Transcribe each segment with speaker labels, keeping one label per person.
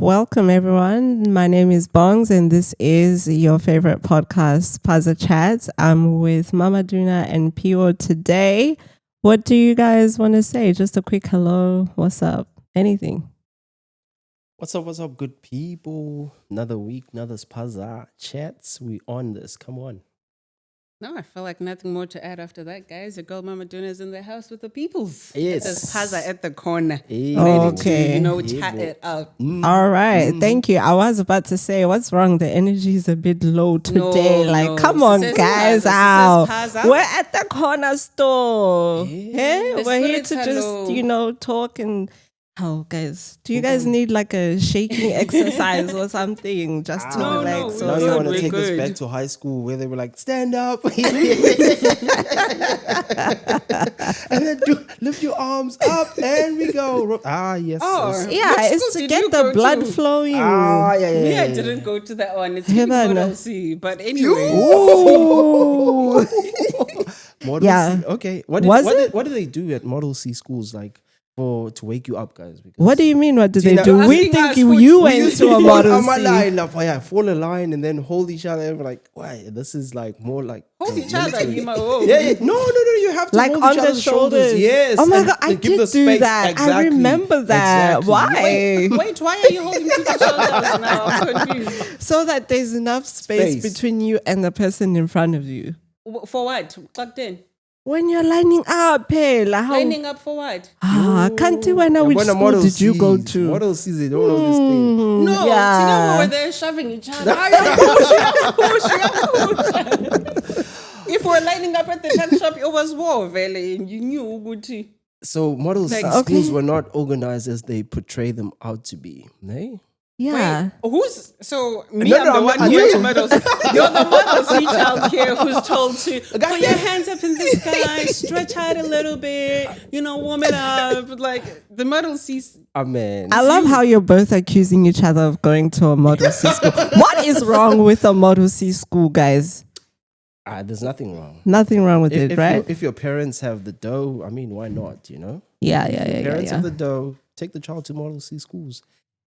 Speaker 1: Welcome, everyone. My name is Bongs, and this is your favorite podcast, Spaza Chats. I'm with Mama Duna and Pio today. What do you guys want to say? Just a quick hello. What's up? Anything?
Speaker 2: What's up, good people? Another week, another Spaza Chats. We on this. Come on.
Speaker 3: No, I feel like nothing more to add after that, guys. Your girl Mama Duna is in the house with the peoples.
Speaker 2: Yes.
Speaker 3: There's Spaza at the corner.
Speaker 2: Hey.
Speaker 1: Okay.
Speaker 3: Chat it up.
Speaker 1: All right. Thank you. I was about to say, what's wrong? The energy is a bit low today. Come on, guys. We're at the corner store. Hey? We're here to just, talk and... Oh, guys, do you guys need like a shaking exercise or something just to relax?
Speaker 2: Now you want to take us back to high school where they were like, stand up. And then lift your arms up and we go. Yes.
Speaker 1: Oh, yeah, it's to get the blood flowing.
Speaker 2: Yeah.
Speaker 3: I didn't go to that one. It's Model C. But anyway.
Speaker 2: Model C. Okay. What do they do at Model C schools like? To wake you up, guys.
Speaker 1: What do you mean? What do they do? We think you went to a Model C.
Speaker 2: Fall a line and then hold each other. And we're like, why? This is like more like
Speaker 3: hold each other.
Speaker 2: No. You have to
Speaker 1: like
Speaker 2: hold
Speaker 1: on
Speaker 2: each
Speaker 1: the
Speaker 2: other's
Speaker 1: shoulders.
Speaker 2: Yes.
Speaker 1: Oh my god, I did do that. Exactly. I remember that.
Speaker 2: Exactly.
Speaker 1: Why?
Speaker 3: Wait, why are you holding people's shoulders now? I'm confused.
Speaker 1: So that there's enough space between you and the person in front of you.
Speaker 3: For what? Plugged in.
Speaker 1: When you're lining up,
Speaker 3: lining up for what?
Speaker 1: Can't you know which school did you go to?
Speaker 2: Model C's, they don't know this thing.
Speaker 3: No,
Speaker 1: yeah.
Speaker 3: where they're shoving each other. If we're lining up at the tuck shop, it was war, Vele, and you knew Uguti.
Speaker 2: So Model C schools were not organized as they portray them out to be, eh?
Speaker 1: Yeah.
Speaker 3: Wait, I'm the one who went to Model C. You're the Model C child here who's told to put your hands up in the sky, stretch out a little bit, warm it up. Like the Model C.
Speaker 2: Amen.
Speaker 1: I love how you're both accusing each other of going to a Model C school. What is wrong with a Model C school, guys?
Speaker 2: There's nothing wrong.
Speaker 1: Nothing wrong with it, right?
Speaker 2: If your parents have the dough, why not,
Speaker 1: Yeah.
Speaker 2: Parents have the dough, take the child to Model C schools.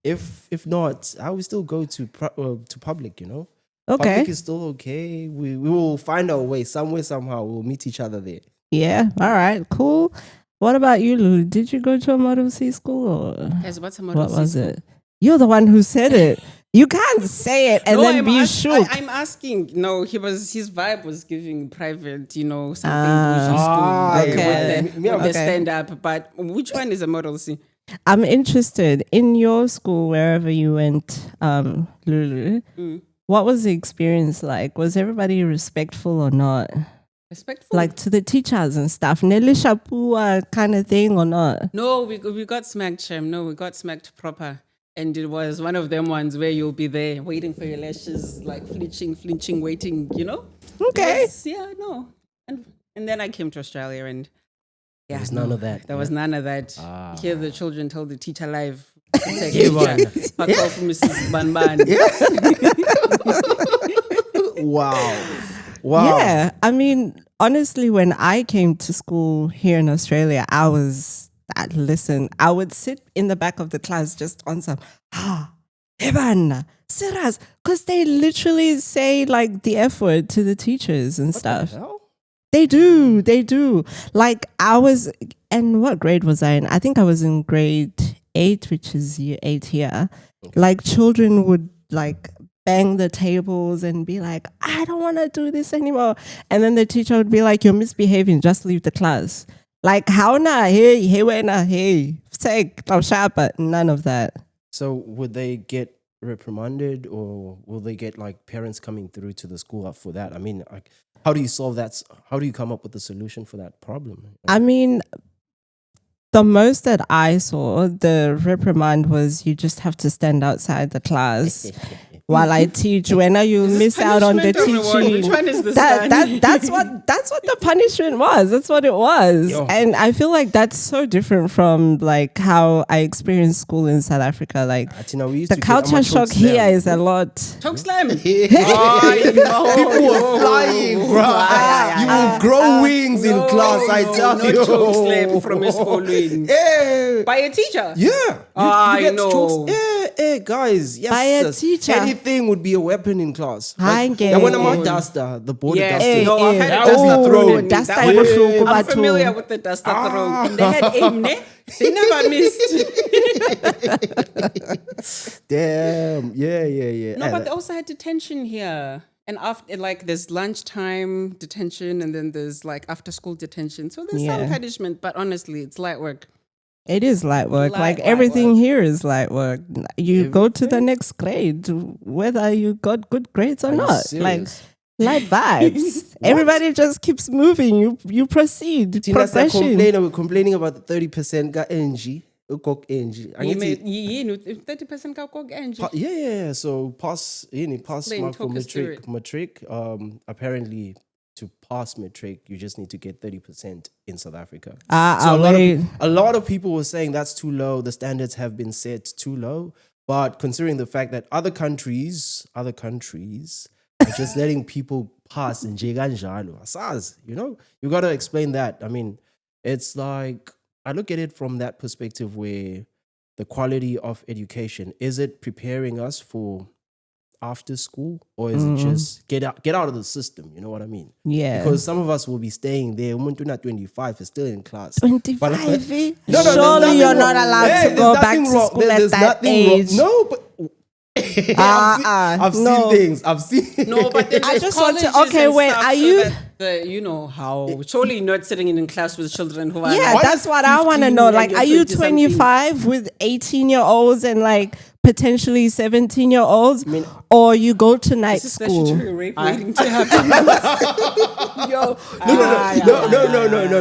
Speaker 2: If not, I will still go to public, Okay. Public is still okay. We will find our way somewhere, somehow. We'll meet each other there.
Speaker 1: Yeah. All right. Cool. What about you, Lulu? Did you go to a Model C school? Or
Speaker 3: yes, what's a Model C
Speaker 1: what was
Speaker 3: school?
Speaker 1: It? You're the one who said it. You can't say it and then be shook.
Speaker 3: I'm asking. No, his vibe was giving private, something bougie school.
Speaker 1: Okay.
Speaker 3: With the stand up. But which one is a Model C?
Speaker 1: I'm interested in your school, wherever you went, Lulu. What was the experience like? Was everybody respectful or not?
Speaker 3: Respectful?
Speaker 1: Like to the teachers and stuff? Nelly Shapua kind of thing or not?
Speaker 3: No, we got smacked, Shem. No, we got smacked proper. And it was one of them ones where you'll be there waiting for your lashes, like flinching, waiting,
Speaker 1: Okay.
Speaker 3: No. And then I came to Australia and
Speaker 2: there was none of that.
Speaker 3: There was none of that. Here the children told the teacher live. Fuck off, Mrs. Banban.
Speaker 2: Wow.
Speaker 1: Yeah. Honestly, when I came to school here in Australia, I would sit in the back of the class just on some, Evan, Siras, because they literally say like the F word to the teachers and stuff.
Speaker 2: The hell?
Speaker 1: They do. Like and what grade was I in? I think I was in grade 8, which is year 8 here. Okay. Like children would like bang the tables and be like, I don't want to do this anymore. And then the teacher would be like, you're misbehaving, just leave the class. Like, how na, hey, take, but none of that.
Speaker 2: So would they get reprimanded or will they get like parents coming through to the school for that? How do you solve that? How do you come up with a solution for that problem?
Speaker 1: The most that I saw, the reprimand was you just have to stand outside the class while I teach. When you miss out on the teaching,
Speaker 3: which one is this?
Speaker 1: That's what the punishment was. That's what it was. Yo. And I feel like that's so different from like how I experienced school in South Africa. Like the culture shock here is a lot.
Speaker 3: Choke slam.
Speaker 2: People were flying, bro. You will grow wings in class. I tell you.
Speaker 3: Choke slam from a school wing.
Speaker 2: Yeah.
Speaker 3: By a teacher.
Speaker 2: Yeah.
Speaker 3: I know.
Speaker 2: guys, yes.
Speaker 1: By a teacher.
Speaker 2: Anything would be a weapon in class.
Speaker 1: I
Speaker 2: Like,
Speaker 1: get
Speaker 2: and when I'm
Speaker 1: it.
Speaker 2: out duster, the border
Speaker 3: Yes.
Speaker 2: duster.
Speaker 3: No, I've had a
Speaker 2: That was
Speaker 3: duster
Speaker 2: the
Speaker 3: thrown
Speaker 2: throw.
Speaker 3: at me.
Speaker 1: Duster
Speaker 3: That was-
Speaker 1: ebuhlungu
Speaker 3: I'm
Speaker 1: batho.
Speaker 3: familiar with the duster throw. And they had aim, ne? They never missed.
Speaker 2: Damn. Yeah.
Speaker 3: No, but they also had detention here. And after, like, there's lunchtime detention, and then there's like after school detention. So there's some punishment, but honestly, it's light work.
Speaker 1: It is light work.
Speaker 3: Light
Speaker 1: Everything
Speaker 3: work.
Speaker 1: here is light work. You go to the next grade, whether you got good grades or
Speaker 2: you
Speaker 1: not.
Speaker 2: serious?
Speaker 1: Light vibes. Everybody just keeps moving. You proceed. Progression.
Speaker 2: We're complaining about the 30% ga NG. Ukok NG.
Speaker 3: You made 30% kakog engine.
Speaker 2: Yeah. So pass
Speaker 3: Explain,
Speaker 2: mark for
Speaker 3: talk us through
Speaker 2: matric. Apparently, to pass matric, you just need to get 30% in South Africa. So a lot of people were saying that's too low. The standards have been set too low. But considering the fact that other countries are just letting people pass in Jeganjalo, you know, you got to explain that. I mean, it's like, I look at it from that perspective where the quality of education, is it preparing us for after school, or is it just get out of the system? You know what I mean?
Speaker 1: Yeah.
Speaker 2: Because some of us will be staying there. Umuntu na 25 is still in class.
Speaker 1: 25?
Speaker 2: No,
Speaker 1: Surely you're not allowed to go back to school at that age.
Speaker 2: No, but I've seen things. I've seen.
Speaker 3: No, but then
Speaker 1: I
Speaker 3: there's
Speaker 1: just want to-
Speaker 3: colleges
Speaker 1: okay,
Speaker 3: and
Speaker 1: wait,
Speaker 3: stuff
Speaker 1: are
Speaker 3: so
Speaker 1: you-
Speaker 3: that you know how? Surely you're not sitting in class with children who are
Speaker 1: Yeah,
Speaker 3: like,
Speaker 1: that's what I want to
Speaker 3: 15
Speaker 1: know.
Speaker 3: and
Speaker 1: Like,
Speaker 3: you're
Speaker 1: are you
Speaker 3: 20-something.
Speaker 1: 25 with 18-year-olds and like potentially 17-year-olds, or you go to night
Speaker 3: Is this
Speaker 1: school?
Speaker 3: statutory rape waiting to happen? Yo,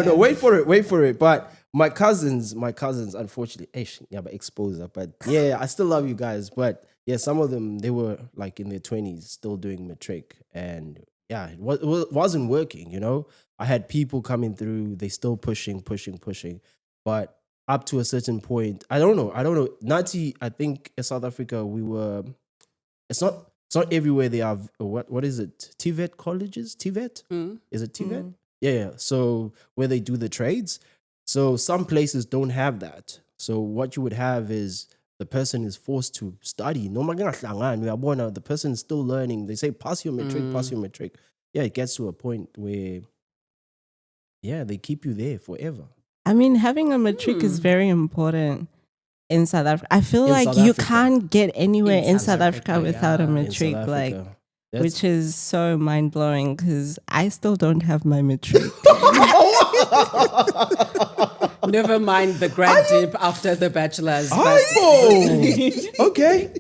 Speaker 2: No. Wait for it. But my cousins, unfortunately, but exposure. But yeah, I still love you guys. But yeah, some of them, they were like in their 20s, still doing matric, and yeah, it wasn't working. You know, I had people coming through, they still pushing, but up to a certain point, I don't know. Nati, I think in South Africa, it's not everywhere they have, what is it? TVET colleges? TVET? Is it TVET? Yeah. So where they do the trades. So some places don't have that. So what you would have is the person is forced to study. No, the person is still learning. They say, pass your matric. Yeah, it gets to a point where, yeah, they keep you there forever.
Speaker 1: I mean, having a matric is very important in South Africa. I feel like
Speaker 2: South
Speaker 1: you
Speaker 2: Africa.
Speaker 1: can't get anywhere in
Speaker 3: South
Speaker 1: South Africa without a
Speaker 2: In
Speaker 1: matric,
Speaker 2: South
Speaker 1: like,
Speaker 2: Africa.
Speaker 1: which is so mind blowing because I still don't have my matric.
Speaker 3: never mind the grad dip after the bachelor's.
Speaker 2: Okay.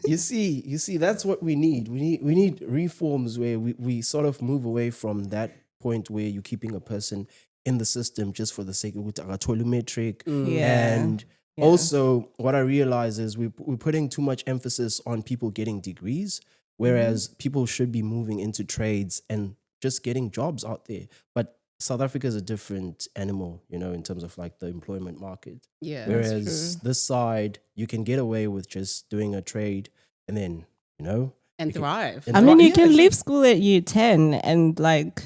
Speaker 2: You see, that's what we need. We need reforms where we sort of move away from that point where you're keeping a person in the system just for the sake of metric. And also what I realize is we're putting too much emphasis on people getting degrees, whereas people should be moving into trades and just getting jobs out there. But South Africa is a different animal, you know, in terms of like the employment market.
Speaker 3: Yeah.
Speaker 2: Whereas this side, you can get away with just doing a trade and then, you know.
Speaker 3: And thrive.
Speaker 1: I mean, you can leave school at year 10 and like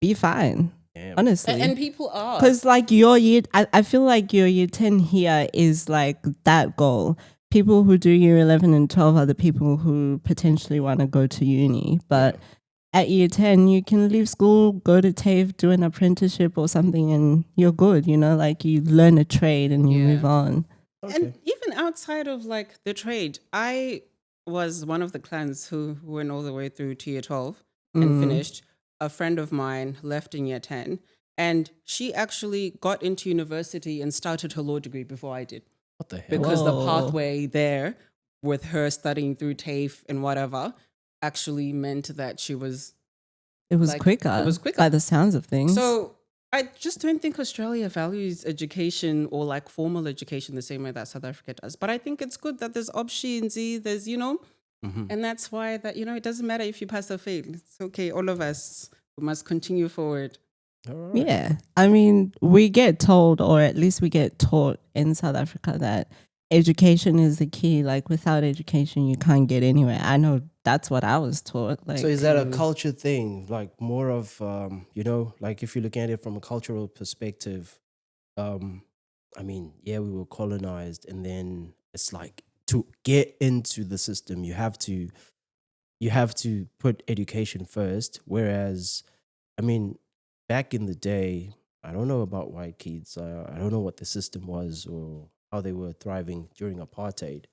Speaker 1: be fine.
Speaker 2: Damn.
Speaker 1: Honestly.
Speaker 3: And people are.
Speaker 1: Because like your year, I feel like your year 10 here is like that goal. People who do year 11 and 12 are the people who potentially want to go to uni. But at year 10, you can leave school, go to TAFE, do an apprenticeship or something, and you're good, you know, like you learn a trade and you move on.
Speaker 2: Okay.
Speaker 3: And even outside of like the trade, I was one of the clans who went all the way through to year 12 and finished. A friend of mine left in year 10 and she actually got into university and started her law degree before I did.
Speaker 2: What the hell?
Speaker 3: Because the pathway there with her studying through TAFE and whatever actually meant that she was...
Speaker 1: It was
Speaker 3: like,
Speaker 1: quicker.
Speaker 3: it was quicker.
Speaker 1: By the sounds of things.
Speaker 3: So I just don't think Australia values education or like formal education the same way that South Africa does. But I think it's good that there's options, there's, you know, and that's why that, you know, it doesn't matter if you pass or fail. It's okay. All of us, we must continue forward.
Speaker 2: All right.
Speaker 1: Yeah. I mean, we get told, or at least we get taught in South Africa that education is the key. Like without education, you can't get anywhere. I know that's what I was taught. Like,
Speaker 2: So is that a culture thing? Like more of, you know, like if you're looking at it from a cultural perspective, I mean, yeah, we were colonized, and then it's like to get into the system, you have to put education first. Whereas, I mean, back in the day, I don't know about white kids. I don't know what the system was or how they were thriving during apartheid,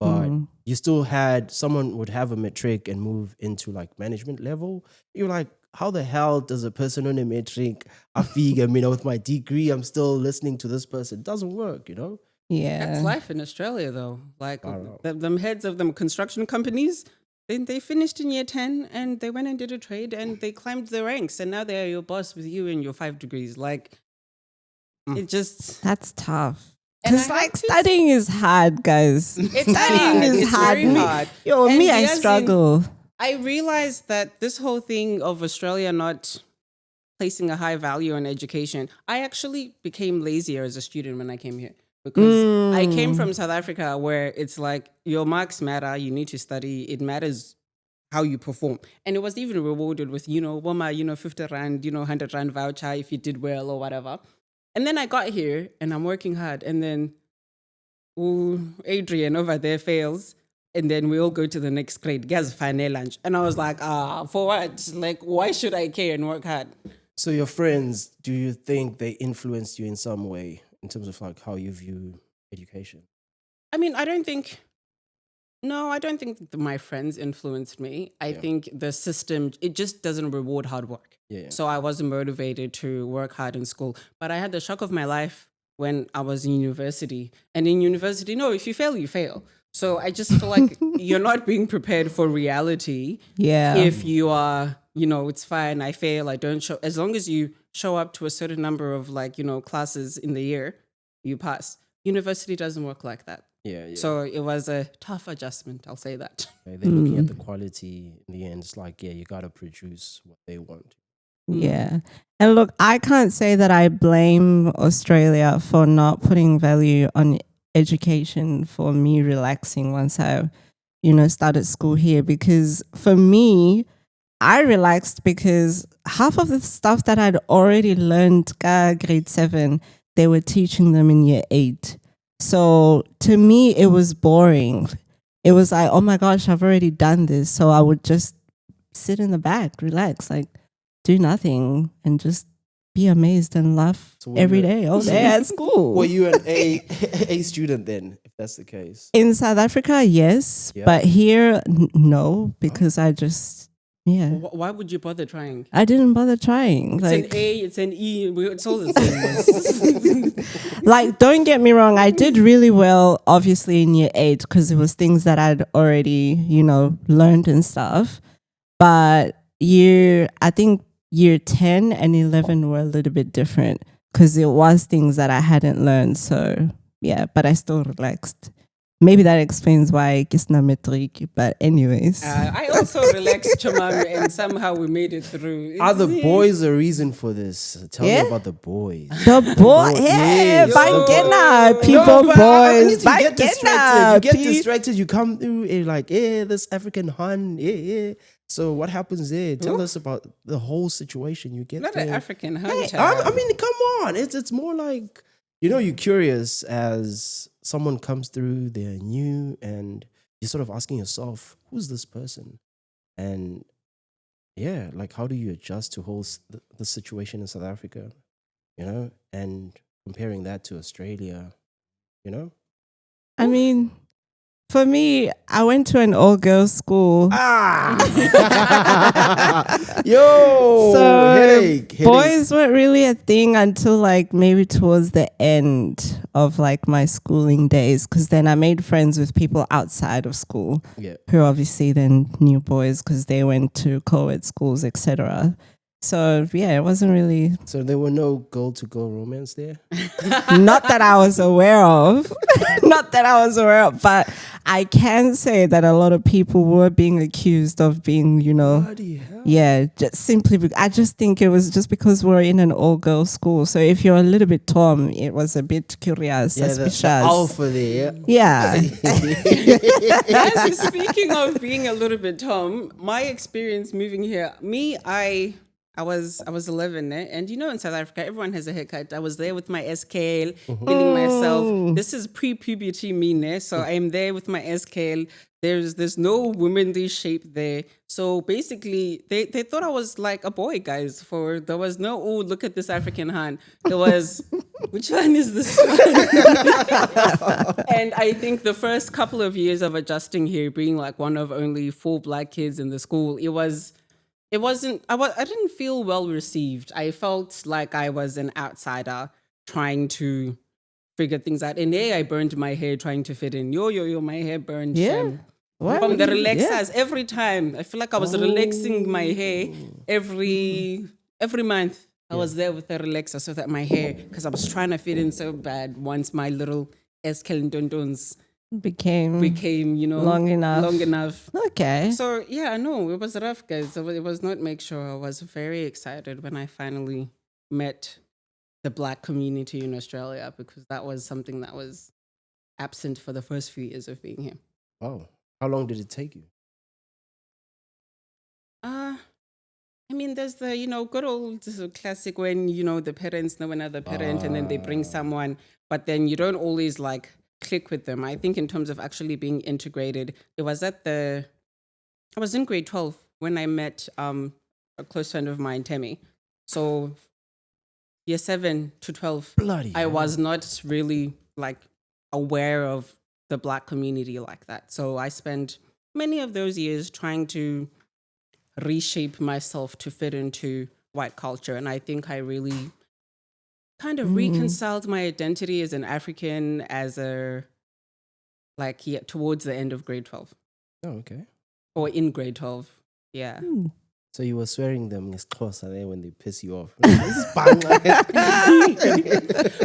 Speaker 2: but you still had someone would have a matric and move into like management level. You're like, how the hell does a person on a matric, with my degree, I'm still listening to this person? It doesn't work,
Speaker 1: Yeah.
Speaker 3: That's life in Australia, though. Like, them heads of them construction companies, they finished in year 10 and they went and did a trade and they climbed the ranks. And now they're your boss with you and your 5 degrees. Like, it just...
Speaker 1: That's tough.
Speaker 3: And
Speaker 1: Because like studying is hard, guys. Studying is hard.
Speaker 3: Very hard.
Speaker 1: I struggle.
Speaker 3: I realized that this whole thing of Australia not placing a high value on education, I actually became lazier as a student when I came here. Because I came from South Africa where it's like your marks matter, you need to study, it matters how you perform. And it was even rewarded with, Woma, 50 Rand, 100 Rand voucher if you did well or whatever. And then I got here and I'm working hard and then Adrian over there fails. And then we all go to the next grade, guys, final lunch. And I was like, for what? Like, why should I care and work hard?
Speaker 2: So your friends, do you think they influenced you in some way in terms of like how you view education?
Speaker 3: I mean, I don't think my friends influenced me. I think the system, it just doesn't reward hard work.
Speaker 2: Yeah.
Speaker 3: So I wasn't motivated to work hard in school. But I had the shock of my life when I was in university. And in university, no, if you fail, you fail. So I just feel like you're not being prepared for reality.
Speaker 1: Yeah.
Speaker 3: If you are, it's fine, I fail, I don't show. As long as you show up to a certain number of classes in the year, you pass. University doesn't work like that.
Speaker 2: Yeah.
Speaker 3: So it was a tough adjustment, I'll say that.
Speaker 2: They're looking at the quality in the end. It's like, you got to produce what they want.
Speaker 1: Yeah. And look, I can't say that I blame Australia for not putting value on education for me relaxing once I, started school here. Because for me, I relaxed because half of the stuff that I'd already learned grade 7, they were teaching them in year 8. So to me, it was boring. It was like, oh my gosh, I've already done this. So I would just sit in the back, relax, like do nothing and just be amazed and laugh every day, all day at school.
Speaker 2: Were you an A student then, if that's the case?
Speaker 1: In South Africa, yes. Yeah. But here, no, because I just,
Speaker 3: Why would you bother trying?
Speaker 1: I didn't bother trying.
Speaker 3: It's an A, it's an E, it's all the same.
Speaker 1: Like, don't get me wrong, I did really well, obviously, in year 8, because it was things that I'd already, learned and stuff. But I think year 10 and 11 were a little bit different because it was things that I hadn't learned. So, but I still relaxed. Maybe that explains why I guess na matric, but anyways.
Speaker 3: I also relaxed, Chamam, and somehow we made it through.
Speaker 2: Are the boys a reason for this? Tell me about the boys.
Speaker 1: The boy, boys,
Speaker 2: you get distracted, you come through and like, this African hun, So what happens there? Tell us about the whole situation. You get
Speaker 3: not an African hun.
Speaker 2: I mean, come on. It's more like, you're curious as someone comes through, they're new, and you're sort of asking yourself, who's this person? And like, how do you adjust to the situation in South Africa, and comparing that to Australia,
Speaker 1: I mean, for me, I went to an all-girls school.
Speaker 2: So headache.
Speaker 1: Boys weren't really a thing until like maybe towards the end of like my schooling days, because then I made friends with people outside of school who obviously then knew boys because they went to co-ed schools, etc. So it wasn't really.
Speaker 2: So there were no girl-to-girl romance there?
Speaker 1: Not that I was aware of. But I can say that a lot of people were being accused of being,
Speaker 2: Bloody hell.
Speaker 1: just simply. I just think it was just because we're in an all-girls school. So if you're a little bit tom, it was a bit curious, suspicious.
Speaker 2: The alpha there.
Speaker 1: Yeah.
Speaker 3: Speaking of being a little bit tom, my experience moving here, I I was 11, and in South Africa everyone has a haircut. I was there with my scale, feeling myself. This is pre-puberty me, so I'm there with my scale. There's no womanly shape there. So basically, they thought I was like a boy, guys. There was no, oh, look at this African hand. There was, which one is this one? And I think the first couple of years of adjusting here, being like one of only 4 Black kids in the school, I didn't feel well received. I felt like I was an outsider trying to figure things out. And I burned my hair trying to fit in. My hair burned. From the relaxers every time. I feel like I was relaxing my hair every month. I was there with a relaxer so that my hair, because I was trying to fit in so bad once my little eskelintons became long enough.
Speaker 1: Okay.
Speaker 3: So no, it was rough, guys. It was not make sure. I was very excited when I finally met the Black community in Australia, because that was something that was absent for the first few years of being here.
Speaker 2: Wow. How long did it take you?
Speaker 3: There's the, good old classic when, the parents know another parent and then they bring someone, but then you don't always like click with them. I think in terms of actually being integrated, I was in grade 12 when I met a close friend of mine, Temi. So year 7 to 12, I was not really like aware of the Black community like that. So I spent many of those years trying to reshape myself to fit into white culture. And I think I really kind of reconciled my identity as an African towards the end of grade 12.
Speaker 2: Oh, okay.
Speaker 3: Or in grade 12. Yeah.
Speaker 2: So you were swearing them as close there when they piss you off. This is bang.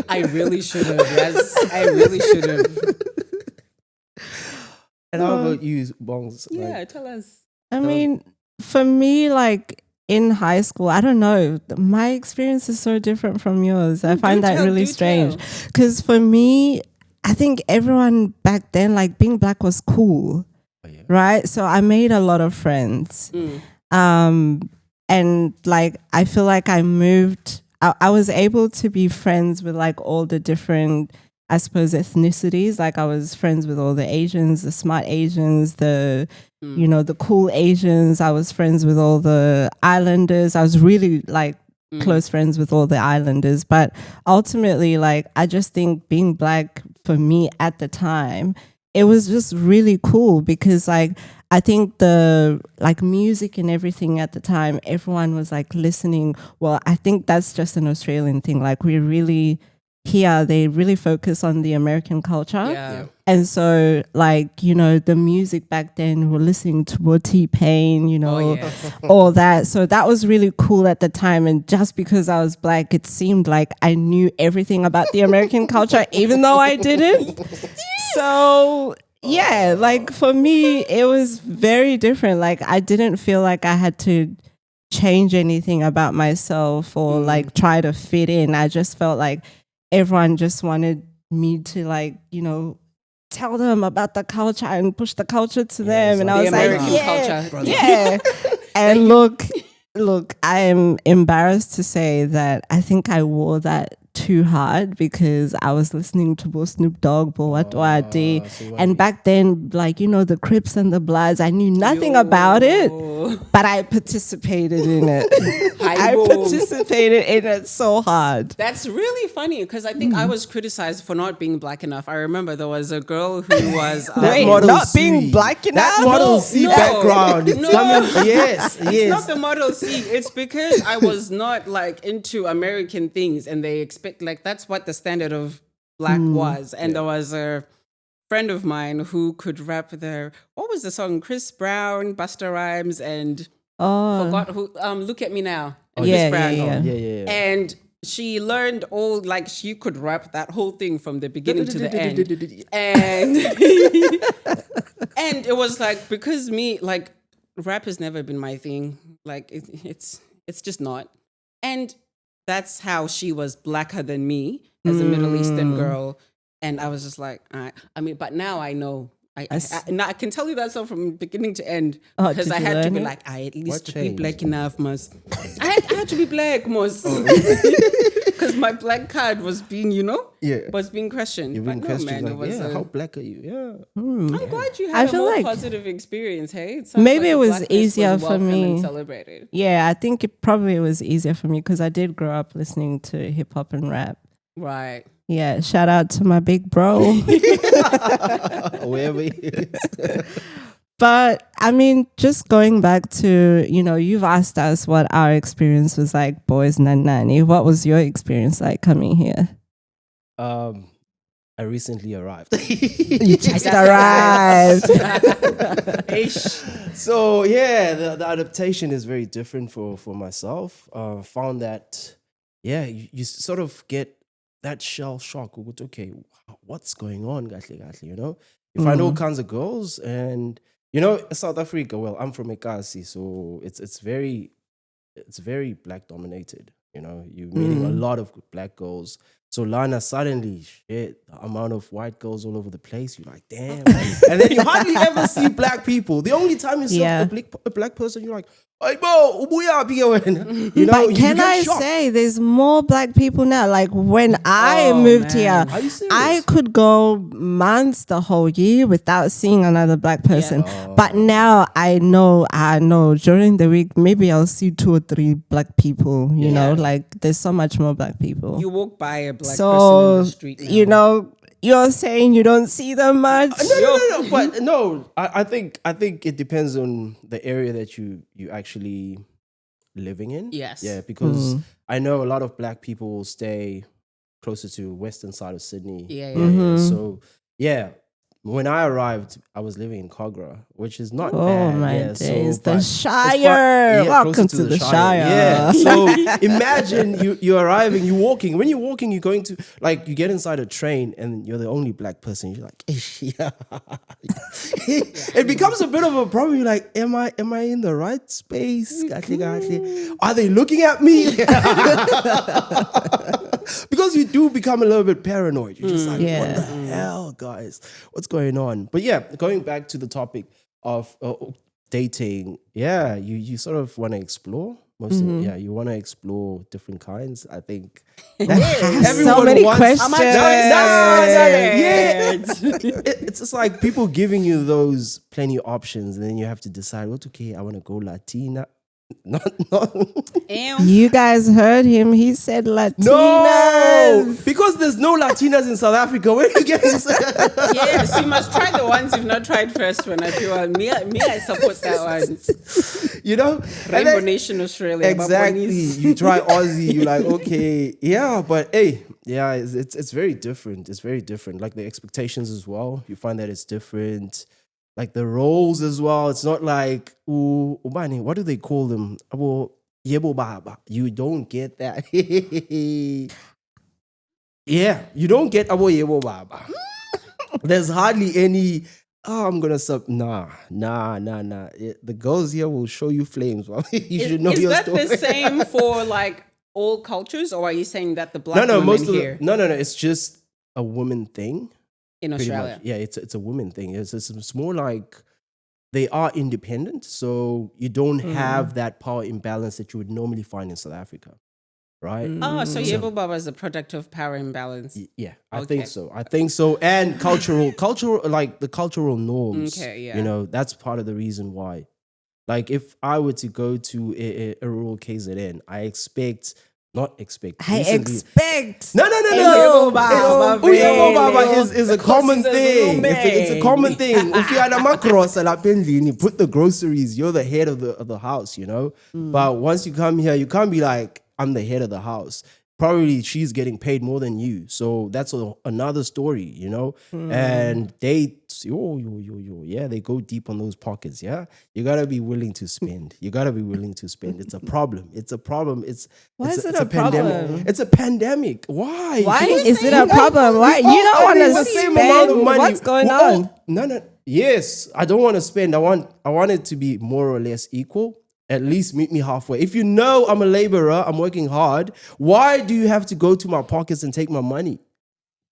Speaker 3: I really should have. Yes, I really should have.
Speaker 2: And how about you, Bongs?
Speaker 3: Yeah, tell us.
Speaker 1: I mean, for me, like in high school, I don't know, my experience is so different from yours. I find that really strange. Because for me, I think everyone back then, like being Black was cool, right? So I made a lot of friends. And like, I feel like I was able to be friends with like all the different, I suppose, ethnicities. Like I was friends with all the Asians, the smart Asians, the cool Asians. I was friends with all the islanders. I was really like close friends with all the islanders. But ultimately, like, I just think being Black for me at the time, it was just really cool because like, I think the like music and everything at the time, everyone was like listening. Well, I think that's just an Australian thing. Like we really here, they really focus on the American culture.
Speaker 3: Yeah.
Speaker 1: And so like, the music back then, we're listening to T-Pain, all that. So that was really cool at the time. And just because I was Black, it seemed like I knew everything about the American culture, even though I didn't. So yeah, like for me, it was very different. Like I didn't feel like I had to change anything about myself or like try to fit in. I just felt like everyone just wanted me to like, tell them about the culture and push the culture to them. And I was like,
Speaker 3: culture.
Speaker 1: Yeah. And look, I am embarrassed to say that I think I wore that too hard because I was listening to Snoop Dogg, and back then, like, the Crips and the Bloods, I knew nothing about it, but I participated in it. I participated in it so hard.
Speaker 3: That's really funny because I think I was criticized for not being Black enough. I remember there was a girl who was
Speaker 1: being Black enough.
Speaker 2: That Model C background. It's coming. Yes.
Speaker 3: It's not the Model C. It's because I was not like into American things, and they expect like that's what the standard of Black was. And there was a friend of mine who could rap what was the song? Chris Brown, Busta Rhymes, and forgot who. Look at Me Now. And Chris Brown.
Speaker 2: Yeah.
Speaker 3: And she learned she could rap that whole thing from the beginning to the end. And and it was like, because me, like, rap has never been my thing. Like it's just not. And that's how she was Blacker than me as a Middle Eastern girl. And I was just like, all right. I mean, but now I know Now I can tell you that stuff from beginning to end
Speaker 1: Oh,
Speaker 3: because
Speaker 1: did
Speaker 3: I
Speaker 1: you
Speaker 3: had to
Speaker 1: learn
Speaker 3: be
Speaker 1: it?
Speaker 3: like, I at least
Speaker 2: What
Speaker 3: to be
Speaker 2: changed?
Speaker 3: black enough, Mos. I had to be black, Mos. Because my black card was being, was being questioned.
Speaker 2: You've
Speaker 3: But
Speaker 2: been
Speaker 3: no,
Speaker 2: questioned
Speaker 3: man,
Speaker 2: like, how black are you? Yeah.
Speaker 3: I'm glad you
Speaker 1: I
Speaker 3: had a
Speaker 1: feel
Speaker 3: more
Speaker 1: like
Speaker 3: positive experience, hey? It sounds
Speaker 1: maybe
Speaker 3: like
Speaker 1: it
Speaker 3: the
Speaker 1: was
Speaker 3: blackness
Speaker 1: easier for
Speaker 3: welcome and
Speaker 1: me.
Speaker 3: celebrated.
Speaker 1: Yeah, I think it probably was easier for me because I did grow up listening to hip hop and rap.
Speaker 3: Right.
Speaker 1: Yeah, shout out to my big bro.
Speaker 2: Wherever he is.
Speaker 1: But I mean, just going back to, you've asked us what our experience was like, boys and nanny. What was your experience like coming here?
Speaker 2: I recently arrived.
Speaker 1: You just arrived.
Speaker 2: So yeah, the adaptation is very different for myself. Found that, you sort of get that shell shock. Okay, what's going on? You find all kinds of girls, and South Africa. Well, I'm from Ekasi, so it's very black dominated. You're meeting a lot of black girls. So Lana, suddenly, the amount of white girls all over the place, you're like, damn. And then you hardly ever see black people. The only time you see a black person, you're like, hey, bro, ubuya pia.
Speaker 1: But can I say there's more black people now? Like when I moved here,
Speaker 2: Are you serious?
Speaker 1: I could go months, the whole year without seeing another black person. But now I know during the week, maybe I'll see 2 or 3 black people, you know, like there's so much more black people.
Speaker 3: You walk by a black person in the street now.
Speaker 1: You're saying you don't see them much?
Speaker 2: No. But no, I think it depends on the area that you actually living in.
Speaker 3: Yes.
Speaker 2: Yeah, because I know a lot of black people will stay closer to western side of Sydney.
Speaker 3: Yeah.
Speaker 2: So when I arrived, I was living in Cogra, which is not bad.
Speaker 1: Oh my
Speaker 2: Yeah,
Speaker 1: days,
Speaker 2: but
Speaker 1: the
Speaker 2: it's
Speaker 1: Shire. Welcome
Speaker 2: closer
Speaker 1: to the Shire.
Speaker 2: Yeah. So imagine you're arriving, you're walking. When you're walking, you're going to, like, you get inside a train and you're the only black person. You're like, it becomes a bit of a problem. You're like, am I in the right space? Are they looking at me? Because you do become a little bit paranoid. You're just like, what the hell, guys? What's going on? But yeah, going back to the topic of dating, you sort of want to explore. You want to explore different kinds. I think
Speaker 1: So many questions.
Speaker 2: It's just like people giving you those plenty of options, and then you have to decide, I want to go Latina. Not.
Speaker 1: You guys heard him. He said Latinas.
Speaker 2: No, because there's no Latinas in South Africa. Where you get this?
Speaker 3: Yes, you must try the ones you've not tried first. When I feel me, I support that one.
Speaker 2: Rainbow
Speaker 3: Nation Australia.
Speaker 2: Exactly. You try Aussie. You're like, okay, but hey, it's very different. It's very different. Like the expectations as well. You find that it's different. Like the roles as well. It's not like, ubani, what do they call them? Yebo baba. You don't get that. You don't get yebo baba. There's hardly any, I'm going to sub. Nah. The girls here will show you flames. You should know your story.
Speaker 3: Is that the same for like all cultures, or are you saying that the black women here?
Speaker 2: No. It's just a woman thing.
Speaker 3: In Australia.
Speaker 2: Yeah, it's a woman thing. It's more like they are independent, so you don't have that power imbalance that you would normally find in South Africa, right?
Speaker 3: So Yebo Baba is a product of power imbalance.
Speaker 2: Yeah, I think so. And cultural, like the cultural norms.
Speaker 3: Okay, yeah.
Speaker 2: That's part of the reason why. Like if I were to go to a rural KZN, I expect. No.
Speaker 3: Yebo
Speaker 2: Baba is a common thing. It's a common thing. If you're at a macros and you put the groceries, you're the head of the house, But once you come here, you can't be like, I'm the head of the house. Probably she's getting paid more than you. So that's another story, And they, they go deep on those pockets, You got to be willing to spend. It's a problem.
Speaker 1: Why is it
Speaker 2: a
Speaker 1: a problem?
Speaker 2: Pandemic. It's a pandemic. Why?
Speaker 1: Why is it a problem? Why? You don't want to spend? What's going on?
Speaker 2: No. Yes, I don't want to spend. I want it to be more or less equal. At least meet me halfway. If you know I'm a laborer, I'm working hard, why do you have to go to my pockets and take my money?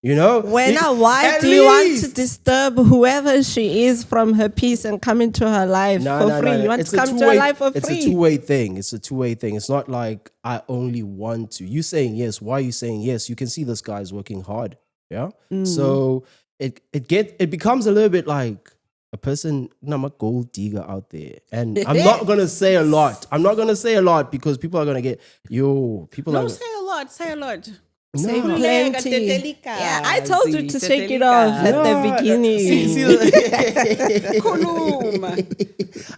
Speaker 2: You know,
Speaker 1: when a wife, do you want to disturb whoever she is from her peace and come into her life for free? You want to come to her life for free?
Speaker 2: It's a two-way thing. It's a two-way thing. It's not like I only want to. You saying yes. Why are you saying yes? You can see this guy's working hard. Yeah. So it becomes a little bit like a person, I'm a gold digger out there. And I'm not going to say a lot. I'm not going to say a lot because people are going to get,
Speaker 3: Say a lot. Say a lot.
Speaker 2: No.
Speaker 1: Say plenty. Yeah, I told you to shake it off at the beginning.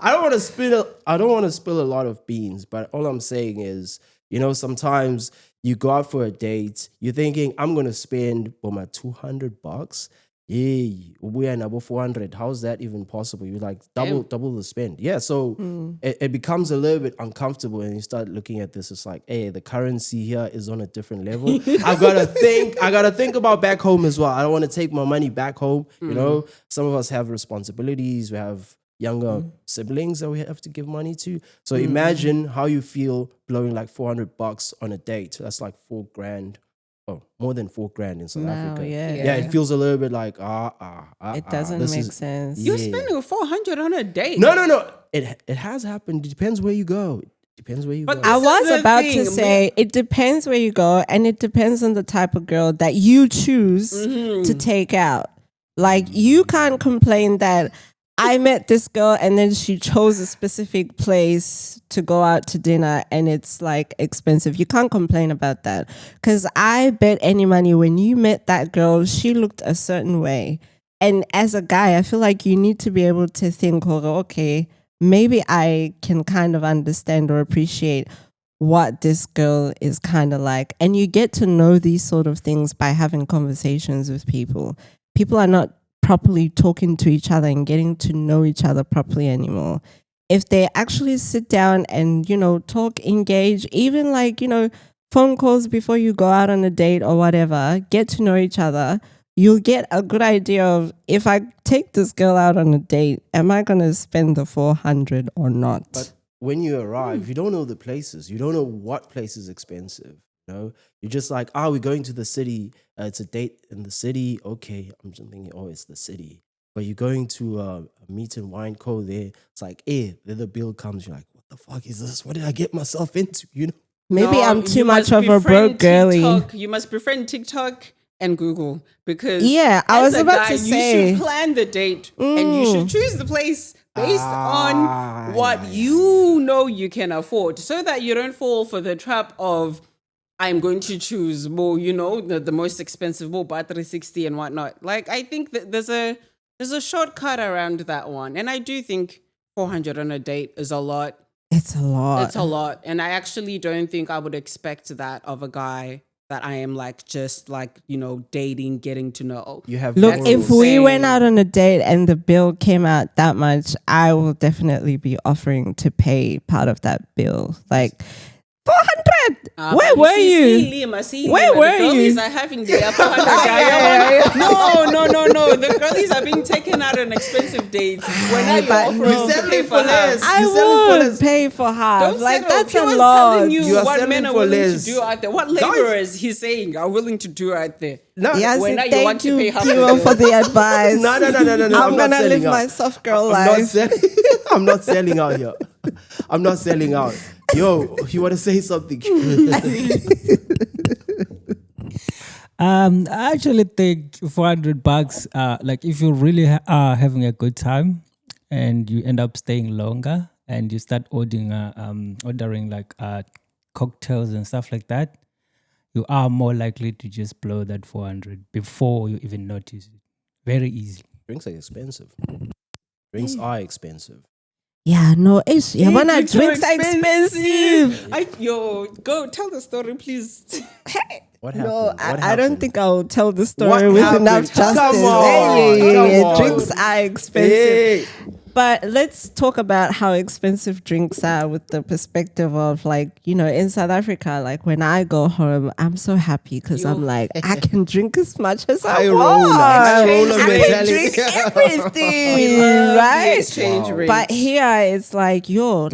Speaker 2: I don't want to spill a lot of beans, but all I'm saying is, sometimes you go out for a date, you're thinking, I'm going to spend my $200. Yeah, we are number 400. How's that even possible? You're like double the spend. Yeah, so it becomes a little bit uncomfortable, and you start looking at this. It's like, hey, the currency here is on a different level. I gotta think about back home as well. I don't want to take my money back home. Some of us have responsibilities. We have younger siblings that we have to give money to. So imagine how you feel blowing like $400 on a date. That's like $4,000. Oh, more than $4,000 in South Africa. Yeah, it feels a little bit like
Speaker 1: it doesn't make sense.
Speaker 3: You're spending $400 on a date.
Speaker 2: No. It has happened. It depends where you go. But
Speaker 1: I was about to say it depends where you go, and it depends on the type of girl that you choose to take out. Like, you can't complain that I met this girl and then she chose a specific place to go out to dinner and it's like expensive. You can't complain about that, because I bet any money when you met that girl, she looked a certain way. And as a guy, I feel like you need to be able to think, okay, maybe I can kind of understand or appreciate what this girl is kind of like. And you get to know these sort of things by having conversations with people. People are not properly talking to each other and getting to know each other properly anymore. If they actually sit down and, talk, engage, even like, phone calls before you go out on a date or whatever, get to know each other, you'll get a good idea of, if I take this girl out on a date, am I going to spend the 400 or not?
Speaker 2: But when you arrive, you don't know the places. You don't know what place is expensive. You're just like, we're going to the city. It's a date in the city. Okay, I'm just thinking, it's the city. But you're going to a meat and wine co there. It's like, then the bill comes. You're like, what the fuck is this? What did I get myself into?
Speaker 1: Maybe I'm too much of a broke girly.
Speaker 3: You must befriend TikTok and Google, because
Speaker 1: I was about to say,
Speaker 3: you should plan the date and you should choose the place based on what you can afford, so that you don't fall for the trap of, I'm going to choose more, the most expensive, more by 360 and whatnot. Like, I think that there's a shortcut around that one. And I do think 400 on a date is a lot.
Speaker 1: It's a lot.
Speaker 3: And I actually don't think I would expect that of a guy that I am dating, getting to know.
Speaker 1: Look, if we went out on a date and the bill came out that much, I will definitely be offering to pay part of that bill. Like, 400. Where were you? Where were you?
Speaker 3: The girlies are having their 400. No. The girlies are being taken out on expensive dates. When are you offering to pay for half?
Speaker 1: I would pay for half. That's a lot.
Speaker 3: Telling you what men are willing to do out there. What laborers he's saying are willing to do out there.
Speaker 2: No,
Speaker 3: when are you want to pay half?
Speaker 1: For the advice.
Speaker 2: No.
Speaker 1: I'm gonna live my soft girl life.
Speaker 2: I'm not selling out here. I'm not selling out. Yo, you want to say something?
Speaker 4: I actually think $400, like if you really are having a good time and you end up staying longer and you start ordering like cocktails and stuff like that, you are more likely to just blow that 400 before you even notice it. Very easily.
Speaker 2: Drinks are expensive. Drinks are expensive.
Speaker 1: Yeah, no, drinks are expensive.
Speaker 3: Go tell the story, please.
Speaker 2: What happened?
Speaker 1: No, I don't think I'll tell the story with enough justice.
Speaker 2: Come on.
Speaker 1: Drinks are expensive. But let's talk about how expensive drinks are with the perspective of, like, in South Africa, like when I go home, I'm so happy because I'm like, I can drink as much as I want.
Speaker 2: I can
Speaker 1: drink everything, right?
Speaker 3: Exchange rates.
Speaker 1: But here it's like, you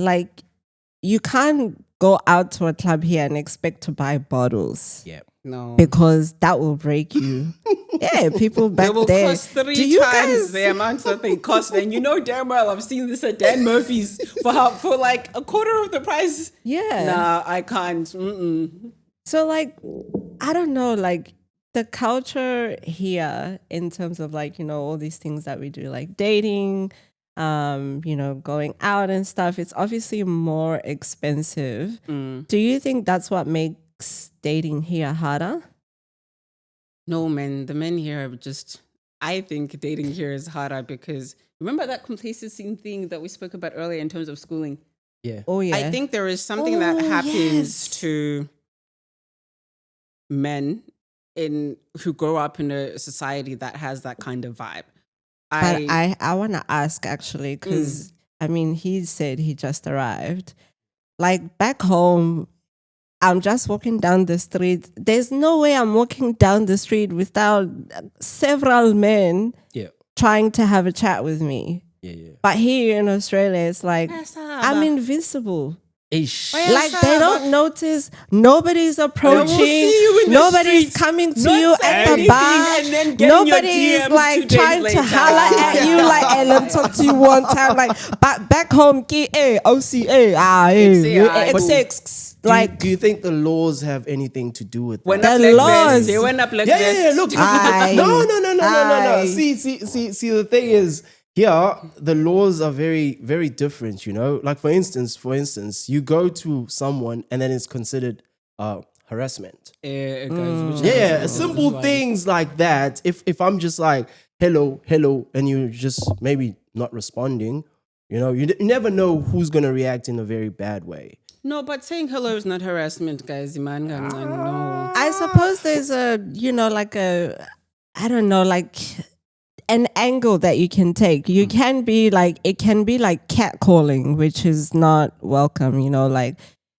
Speaker 1: can't go out to a club here and expect to buy bottles.
Speaker 2: Yeah.
Speaker 3: No.
Speaker 1: because that will break you. Yeah, people back
Speaker 3: They will
Speaker 1: there.
Speaker 3: cost
Speaker 1: Do
Speaker 3: 3
Speaker 1: you
Speaker 3: times
Speaker 1: guys-
Speaker 3: the amount that they cost. And you know damn well I've seen this at Dan Murphy's for like a quarter of the price.
Speaker 1: Yeah.
Speaker 3: Nah, I can't. Mm-mm.
Speaker 1: So like, I don't know, like the culture here in terms of like, all these things that we do, like dating, going out and stuff, it's obviously more expensive. Do you think that's what makes dating here harder?
Speaker 3: No, man. The men here are just. I think dating here is harder because remember that complacency thing that we spoke about earlier in terms of schooling.
Speaker 2: Yeah.
Speaker 1: Oh yeah.
Speaker 3: I think there is something that happens
Speaker 1: yes.
Speaker 3: to men who grow up in a society that has that kind of vibe.
Speaker 1: But I want to ask actually, because he said he just arrived. Like back home, I'm just walking down the street. There's no way I'm walking down the street without several men trying to have a chat with me.
Speaker 2: Yeah.
Speaker 1: But here in Australia, it's like, I'm invincible. Like they don't notice. Nobody's approaching. Nobody's coming to you at the bar. Nobody's like trying to holler at you like, hey, let me talk to you one time. Like, but back home, OCA, like,
Speaker 2: do you think the laws have anything to do with that?
Speaker 1: The laws?
Speaker 3: They went up like
Speaker 2: Yeah,
Speaker 3: this.
Speaker 2: look.
Speaker 1: Aye.
Speaker 2: No. See, the thing is, here, the laws are very, very different, Like, for instance, you go to someone and then it's considered harassment. Yeah, simple things like that. If I'm just like, hello, and you're just maybe not responding, you never know who's going to react in a very bad way.
Speaker 3: No, but saying hello is not harassment, guys. Man, no.
Speaker 1: I suppose there's an angle that you can take. You can be like, it can be like catcalling, which is not welcome, like,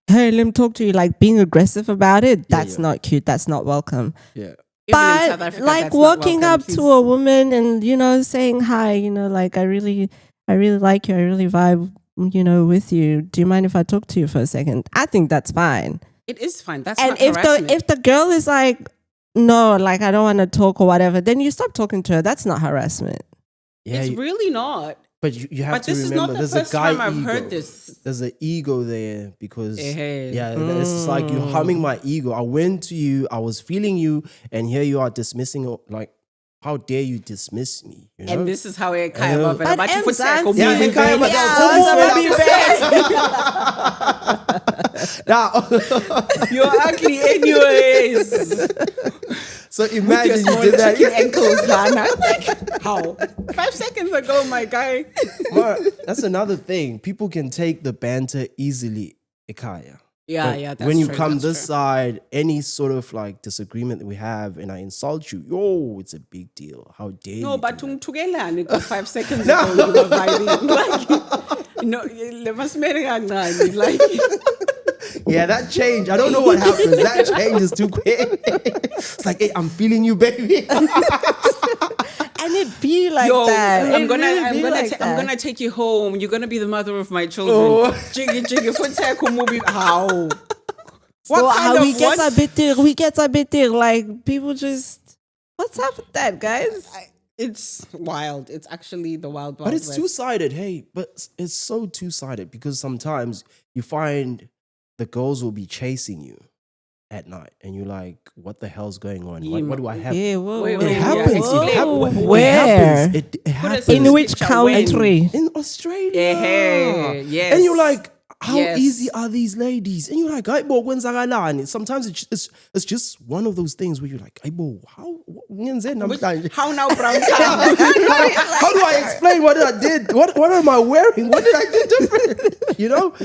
Speaker 1: hey, let me talk to you, like being aggressive about it. That's not cute. That's not welcome.
Speaker 2: Yeah.
Speaker 1: But Africa, like walking up to a woman and, saying hi, like, I really like you. I really vibe, with you. Do you mind if I talk to you for a second? I think that's fine.
Speaker 3: It is fine. That's
Speaker 1: and
Speaker 3: not harassment.
Speaker 1: if the girl is like, no, like I don't want to talk or whatever, then you stop talking to her. That's not harassment.
Speaker 3: Yeah, it's really not.
Speaker 2: But you have to remember, there's a guy ego.
Speaker 3: I've heard this.
Speaker 2: There's an ego there because it's just like you're harming my ego. I went to you, I was feeling you, and here you are dismissing it. Like, how dare you dismiss me?
Speaker 3: And this is how it kind of.
Speaker 1: But
Speaker 3: you're ugly anyways.
Speaker 2: So imagine you did that.
Speaker 3: Ankles, like, how? 5 seconds ago, my guy.
Speaker 2: That's another thing. People can take the banter easily, Ikaya.
Speaker 3: Yeah, that's
Speaker 2: when you
Speaker 3: true,
Speaker 2: come this side, any sort of like disagreement that we have and I insult you, it's a big deal. How dare you?
Speaker 3: No, but together, 5 seconds ago, you were vibing. Like,
Speaker 2: yeah, that change. I don't know what happened. That change is too quick. It's like, hey, I'm feeling you, baby.
Speaker 1: And it be like that.
Speaker 3: I'm gonna take you home. You're gonna be the mother of my children. Jiggy, how?
Speaker 1: We get a bit there. Like, people just, what's up with that, guys?
Speaker 3: It's wild. It's actually the wild.
Speaker 2: But it's two-sided. Hey, but it's so two-sided because sometimes you find the girls will be chasing you at night, and you're like, "What the hell's going on? What do I have?"
Speaker 1: Yeah,
Speaker 2: it happens.
Speaker 1: Where?
Speaker 2: It happens.
Speaker 1: In which country?
Speaker 2: In Australia.
Speaker 3: Yes.
Speaker 2: And you're like, how easy are these ladies? And you're like, and sometimes it's just one of those things where you're like, how
Speaker 3: now, brown?
Speaker 2: How do I explain what I did? What am I wearing? What did I do different? You're like,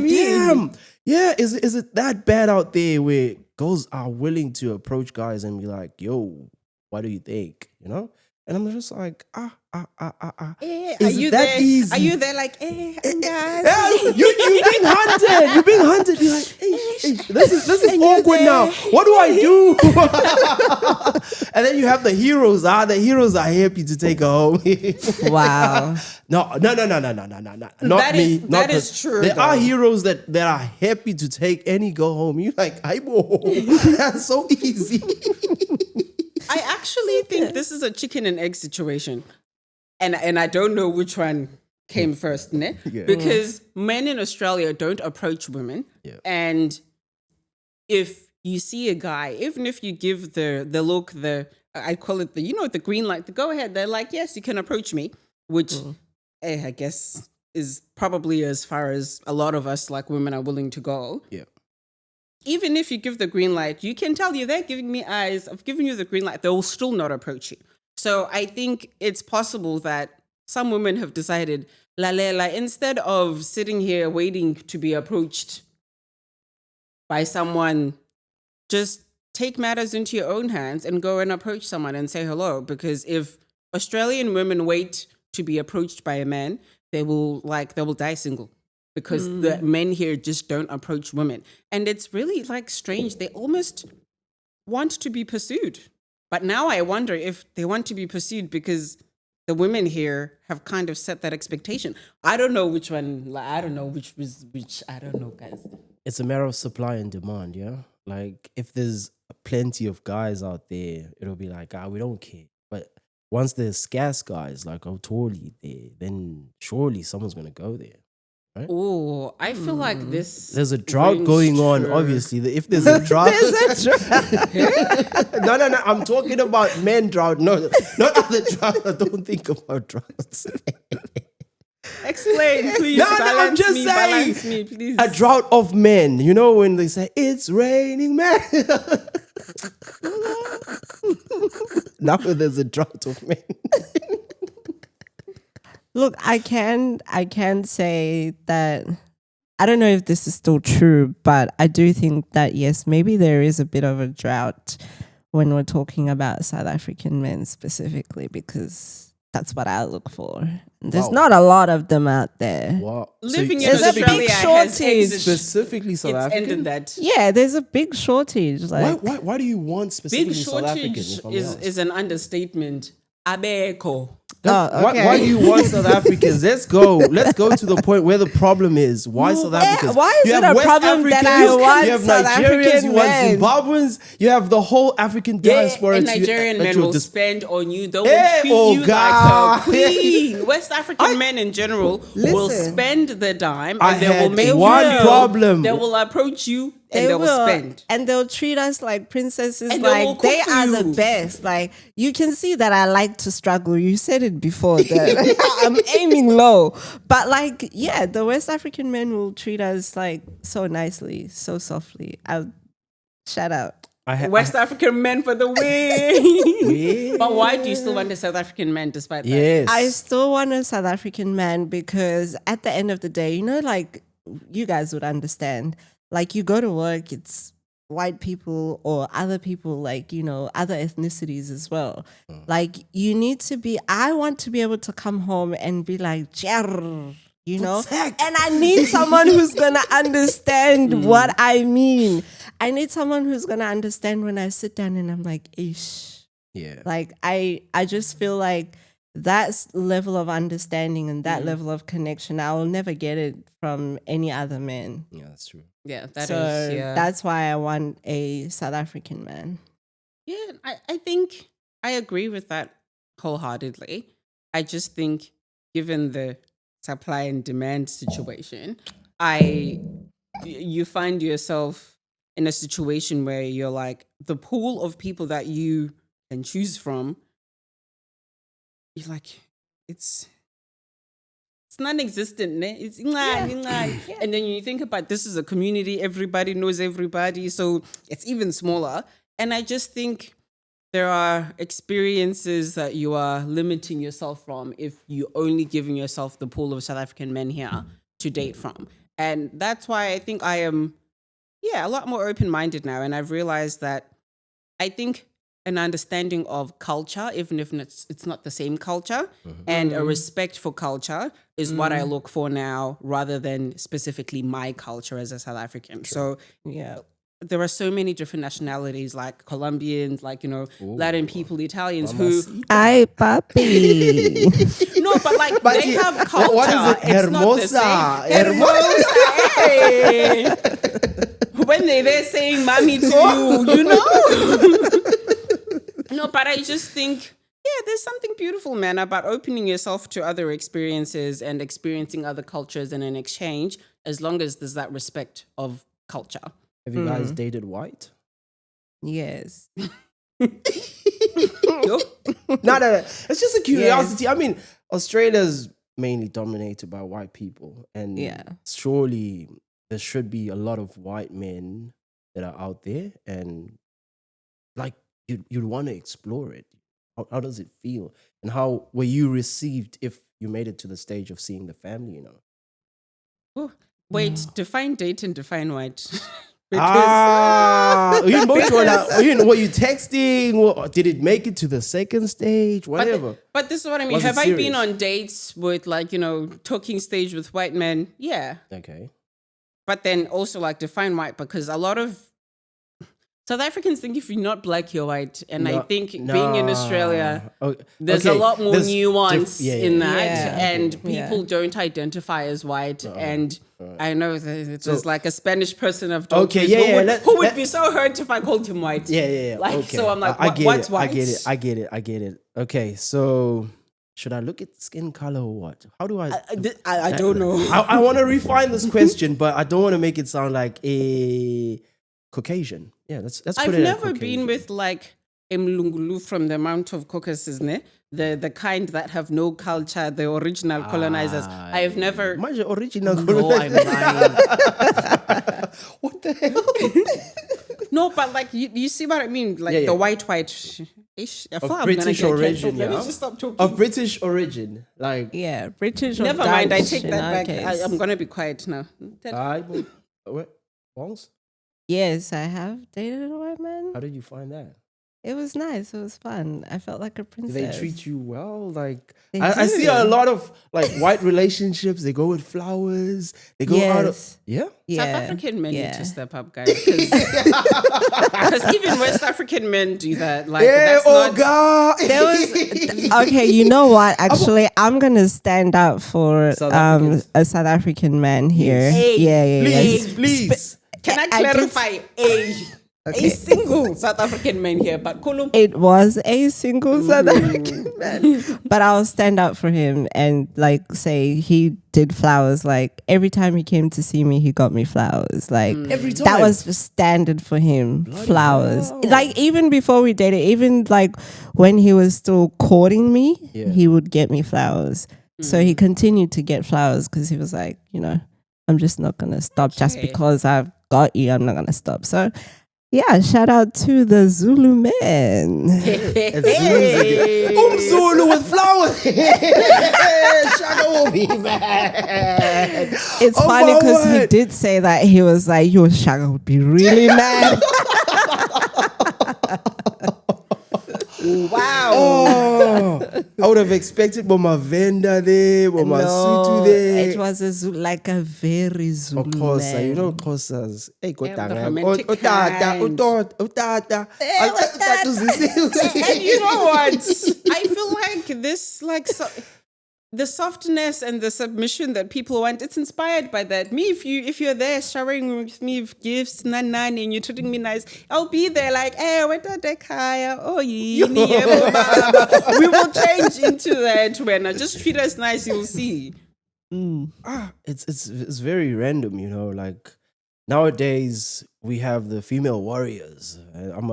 Speaker 2: damn. Yeah, is it that bad out there where girls are willing to approach guys and be like, yo, what do you think? And I'm just like, I
Speaker 3: Are you
Speaker 2: that
Speaker 3: there?
Speaker 2: easy?
Speaker 3: Are you there? Like, hey, guys.
Speaker 2: Yeah, you're being hunted. You're being hunted. You're like, hey, this is awkward now. What do I do? And then you have the heroes. The heroes are happy to take her home.
Speaker 1: Wow.
Speaker 2: No. Not me.
Speaker 3: That is true.
Speaker 2: There
Speaker 3: though.
Speaker 2: are heroes that are happy to take any girl home. You're like, that's so easy.
Speaker 3: I actually think this is a chicken and egg situation. And I don't know which one came first, ne?
Speaker 2: Yeah.
Speaker 3: Because men in Australia don't approach women.
Speaker 2: Yeah.
Speaker 3: And if you see a guy, even if you give the look, I call it the green light, the go ahead, they're like, yes, you can approach me, which I guess is probably as far as a lot of us like women are willing to go.
Speaker 2: Yeah.
Speaker 3: Even if you give the green light, you can tell they're giving me eyes. I've given you the green light. They will still not approach you. So I think it's possible that some women have decided, instead of sitting here waiting to be approached by someone, just take matters into your own hands and go and approach someone and say hello. Because if Australian women wait to be approached by a man, they will die single. Because the men here just don't approach women. And it's really strange. They almost want to be pursued. But now I wonder if they want to be pursued because the women here have kind of set that expectation. I don't know which one. I don't know which was which. I don't know, guys.
Speaker 2: It's a matter of supply and demand, yeah? Like, if there's plenty of guys out there, it'll be like, we don't care. But once there's scarce guys, like totally there, then surely someone's going to go there. Right?
Speaker 3: Oh, I feel like this.
Speaker 2: There's a drought
Speaker 3: rings
Speaker 2: going on,
Speaker 3: true.
Speaker 2: obviously. If there's a drought. No. I'm talking about men drought. No, not other drought. I don't think about droughts.
Speaker 3: Explain, please.
Speaker 2: I'm just saying.
Speaker 3: Balance me, please.
Speaker 2: A drought of men. You know when they say, it's raining men. Now there's a drought of men.
Speaker 1: Look, I can say that I don't know if this is still true, but I do think that yes, maybe there is a bit of a drought when we're talking about South African men specifically, because that's what I look for. There's not a lot of them out there.
Speaker 2: Wow.
Speaker 3: Living in
Speaker 1: there's a
Speaker 3: Australia
Speaker 1: big
Speaker 3: has
Speaker 1: shortage.
Speaker 2: Specifically South
Speaker 3: It's
Speaker 2: African?
Speaker 3: ended that.
Speaker 1: Yeah, there's a big shortage. Like,
Speaker 2: Why do you want specifically
Speaker 3: Big
Speaker 2: South African?
Speaker 3: shortage
Speaker 2: if I'm honest?
Speaker 3: is an understatement. Abeko.
Speaker 2: Why do you want South Africans? Let's go to the point where the problem is. Why South Africans?
Speaker 1: why is
Speaker 2: You
Speaker 1: it
Speaker 2: have
Speaker 1: a
Speaker 2: West
Speaker 1: problem that I
Speaker 2: Africans,
Speaker 1: want
Speaker 2: you have
Speaker 1: South
Speaker 2: Nigerians,
Speaker 1: African
Speaker 2: you want
Speaker 1: men?
Speaker 2: Zimbabweans, you have the whole African
Speaker 3: Yeah,
Speaker 2: diaspora.
Speaker 3: and
Speaker 2: to-
Speaker 3: Nigerian
Speaker 2: at
Speaker 3: men
Speaker 2: your
Speaker 3: will
Speaker 2: dis-
Speaker 3: spend on you. They will
Speaker 2: Hey,
Speaker 3: treat
Speaker 2: oh
Speaker 3: you
Speaker 2: God.
Speaker 3: like a queen. West African men in general will
Speaker 1: Listen.
Speaker 3: spend the dime
Speaker 2: I
Speaker 3: and they will
Speaker 2: had
Speaker 3: make
Speaker 2: one
Speaker 3: you.
Speaker 2: problem.
Speaker 3: They will approach you and they will spend.
Speaker 1: and they'll treat us like princesses.
Speaker 3: And they will
Speaker 1: Like they
Speaker 3: cook for
Speaker 1: are
Speaker 3: you.
Speaker 1: the best. Like you can see that I like to struggle. You said it before. That I'm aiming low, but like yeah, the West African men will treat us like so nicely, so softly. I'll shout out.
Speaker 3: West African men for the win. But why do you still want a South African man despite that?
Speaker 2: Yes.
Speaker 1: I still want a South African man because at the end of the day, like you guys would understand. Like you go to work, it's white people or other people, like, other ethnicities as well. Like you need to be, I want to be able to come home and be like, "Jarr," and I need someone who's going to understand what I mean. I need someone who's going to understand when I sit down and I'm like, ish.
Speaker 2: Yeah.
Speaker 1: Like I just feel like that level of understanding and that level of connection, I will never get it from any other man.
Speaker 2: Yeah, that's true.
Speaker 3: Yeah,
Speaker 1: That's why I want a South African man.
Speaker 3: Yeah, I think I agree with that wholeheartedly. I just think given the supply and demand situation, you find yourself in a situation where you're like, the pool of people that you can choose from, you're like, it's non-existent, ne? It's and then you think about this is a community, everybody knows everybody, so it's even smaller. And I just think there are experiences that you are limiting yourself from if you only giving yourself the pool of South African men here to date from. And that's why I think I am a lot more open-minded now. And I've realized that I think an understanding of culture, even if it's not the same culture, and a respect for culture is what I look for now, rather than specifically my culture as a South African. So
Speaker 1: Yeah.
Speaker 3: there are so many different nationalities, like Colombians, like, Latin people, Italians, who
Speaker 1: Ay, papi.
Speaker 3: no, but like they have culture.
Speaker 2: What is it?
Speaker 3: It's not the same. Hermosa. Hey. When they're saying "mommy" to you, No, but I just think, there's something beautiful, man, about opening yourself to other experiences and experiencing other cultures in an exchange, as long as there's that respect of culture.
Speaker 2: Have you guys dated white?
Speaker 1: Yes.
Speaker 2: No. It's just a curiosity.
Speaker 1: Yes.
Speaker 2: I mean, Australia's mainly dominated by white people. And surely there should be a lot of white men that are out there. And like, you'd want to explore it. How does it feel? And how were you received if you made it to the stage of seeing the family,
Speaker 3: Ooh, wait, define date and define white.
Speaker 2: Were you texting? Did it make it to the second stage? Whatever.
Speaker 3: But this is what I mean.
Speaker 2: Was it
Speaker 3: Have I been
Speaker 2: serious?
Speaker 3: on dates with, like, talking stage with white men? Yeah.
Speaker 2: Okay.
Speaker 3: But then also, like, define white, because a lot of South Africans think if you're not black, you're white. And I think being in Australia, there's a lot more nuance in that.
Speaker 1: Yeah.
Speaker 3: And people don't identify as white. And I know there's like a Spanish person I've talked to who would be so hurt if I called him white.
Speaker 2: Yeah.
Speaker 3: Like,
Speaker 2: Okay.
Speaker 3: So I'm like,
Speaker 2: I get
Speaker 3: what's
Speaker 2: it.
Speaker 3: white?
Speaker 2: I get it. Okay, so should I look at skin color or what? How do I
Speaker 3: don't know.
Speaker 2: I want to refine this question, but I don't want to make it sound like a Caucasian. Yeah, let's put
Speaker 3: I've
Speaker 2: it
Speaker 3: never
Speaker 2: at
Speaker 3: been with like a Mlungulu from the Mount of Caucasus, the kind that have no culture, the original colonizers. I've never.
Speaker 2: My original.
Speaker 3: No, I'm lying.
Speaker 2: What the hell?
Speaker 3: No, but like you see what I mean, like the white ish.
Speaker 2: Of British origin,
Speaker 3: Let me just stop talking.
Speaker 2: Of British origin, like
Speaker 1: British. Or
Speaker 3: Never mind, I
Speaker 1: Dutch
Speaker 3: take
Speaker 1: in
Speaker 3: that
Speaker 1: our
Speaker 3: back.
Speaker 1: case.
Speaker 3: I'm gonna be quiet now.
Speaker 2: Bongs?
Speaker 1: Yes, I have dated a white man.
Speaker 2: How did you find that?
Speaker 1: It was nice. It was fun. I felt like a
Speaker 2: Do
Speaker 1: princess.
Speaker 2: they treat you well? Like
Speaker 1: They
Speaker 2: I see
Speaker 1: do.
Speaker 2: a lot of like white relationships. They go with flowers. They go out of
Speaker 1: Yes.
Speaker 2: yeah.
Speaker 3: South African men need to step up, guys, because even West African men do that. Like, that's not.
Speaker 2: God.
Speaker 1: There was okay. You know what? Actually, I'm gonna stand up for
Speaker 2: South Africans.
Speaker 1: a South African man here.
Speaker 3: Hey,
Speaker 1: Yeah.
Speaker 2: Please.
Speaker 3: Can I
Speaker 1: I just-
Speaker 3: clarify? A single South African man here, but Kolum.
Speaker 1: It was a single South African man, but I'll stand up for him and like say he did flowers. Like every time he came to see me, he got me flowers. Like
Speaker 2: Every time.
Speaker 1: that was the standard for him. Flowers. Like even before we dated, even like when he was still courting me, he would get me flowers. So he continued to get flowers because he was like, I'm just not gonna stop just because I've got you. I'm not gonna stop. So. Yeah, shout out to the Zulu men.
Speaker 2: Zulu with flowers. Shaka will be mad.
Speaker 1: It's funny because he did say that he was like, "Your Shaka would be really mad."
Speaker 3: Wow.
Speaker 2: Oh, I would have expected Mama Venda there, Mama Sutu there.
Speaker 1: It was like a very Zulu
Speaker 2: Kosa,
Speaker 1: man.
Speaker 2: you know Kosas. Hey,
Speaker 3: the romantic kind. And you know what? I feel like this, like, the softness and the submission that people want, it's inspired by that. Me, if you're there showering with me with gifts, and you're treating me nice, I'll be there like, hey, we will change into that when just treat us nice, you'll see.
Speaker 2: It's very random, like nowadays we have the female warriors. I'm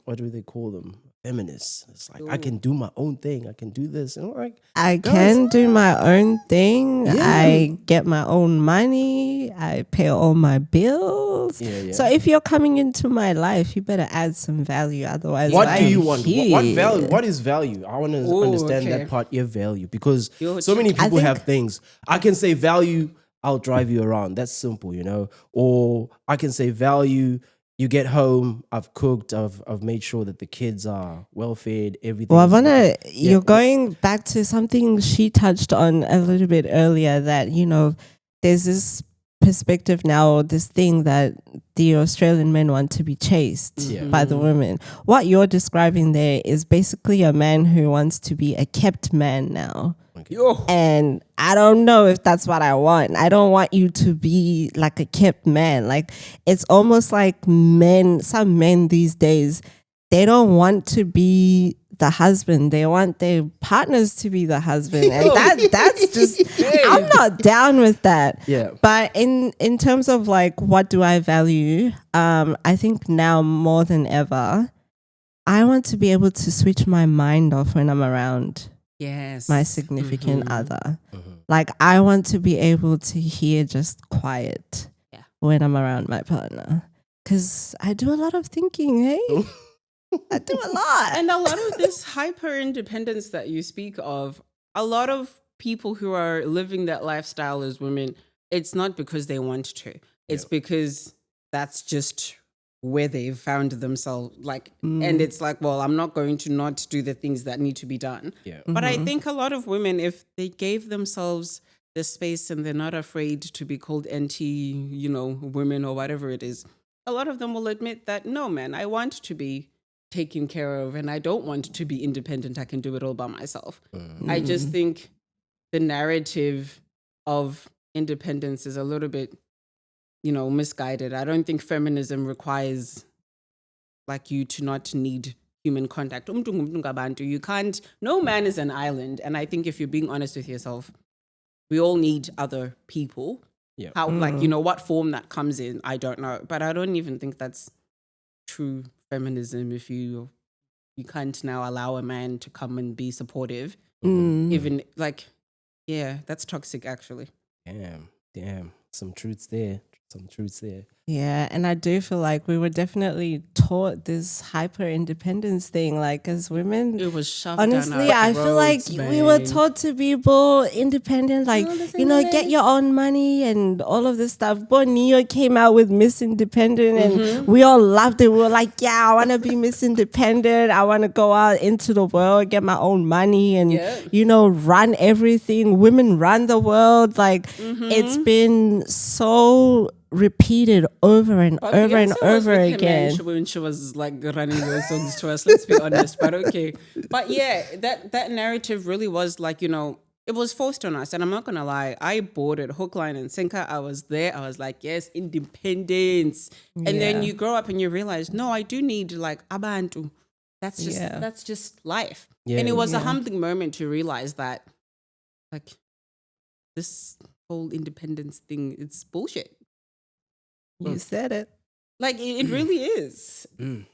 Speaker 2: what do they call them? Feminists. It's like I can do my own thing. I can do this, and like
Speaker 1: I can do my own thing.
Speaker 2: Yeah.
Speaker 1: I get my own money. I pay all my bills.
Speaker 2: Yeah.
Speaker 1: So if you're coming into my life, you better add some value. Otherwise,
Speaker 2: what do
Speaker 1: I'm
Speaker 2: you want?
Speaker 1: here.
Speaker 2: What value? What is value? I want to understand that part. Your value, because so many people have things. I can say value. I'll drive you around. That's simple, Or I can say value. you get home, I've cooked, I've made sure that the kids are well fed, everything.
Speaker 1: Well, you're going back to something she touched on a little bit earlier, that, there's this perspective now, this thing that the Australian men want to be chased by the women. What you're describing there is basically a man who wants to be a kept man now.
Speaker 2: Okay.
Speaker 1: And I don't know if that's what I want. I don't want you to be like a kept man. Like, it's almost like some men these days, they don't want to be the husband. They want their partners to be the husband. And that's just, I'm not down with that.
Speaker 2: Yeah.
Speaker 1: But in terms of like, what do I value? I think now more than ever, I want to be able to switch my mind off when I'm around my significant other. Like, I want to be able to hear just quiet when I'm around my partner. Because I do a lot of thinking, hey? I do a lot.
Speaker 3: And a lot of this hyper independence that you speak of, a lot of people who are living that lifestyle as women, it's not because they want to. It's because that's just where they've found themselves. And it's like, well, I'm not going to not do the things that need to be done.
Speaker 2: Yeah.
Speaker 3: But I think a lot of women, if they gave themselves the space and they're not afraid to be called women or whatever it is, a lot of them will admit that, no, man, I want to be taken care of and I don't want to be independent. I can do it all by myself. I just think the narrative of independence is a little bit, misguided. I don't think feminism requires like you to not need human contact. You can't, no man is an island. And I think if you're being honest with yourself, we all need other people.
Speaker 2: Yeah.
Speaker 3: How, what form that comes in, I don't know. But I don't even think that's true feminism if you can't now allow a man to come and be supportive. Even that's toxic actually.
Speaker 2: Damn. Some truths there.
Speaker 1: Yeah, and I do feel like we were definitely taught this hyper independence thing, like as women.
Speaker 3: It was shoved
Speaker 1: honestly,
Speaker 3: down our
Speaker 1: I feel like
Speaker 3: throats,
Speaker 1: we were taught to be more independent, like, get your own money and all of this stuff. But Neo came out with Miss Independent and we all loved it. We were like, yeah, I want to be Miss Independent. I want to go out into the world, get my own money and, run everything. Women run the world. Like, it's been so repeated over and over and over again.
Speaker 3: When she was like running those songs to us, let's be honest. But okay. But yeah, that narrative really was like, it was forced on us. And I'm not going to lie, I bought it hook, line and sinker. I was there. I was like, yes, independence. And then you grow up and you realize, no, I do need like abantu. That's just life. Yeah, and it was a humbling moment to realize that like this whole independence thing, it's bullshit.
Speaker 1: You said it.
Speaker 3: Like, it really is. And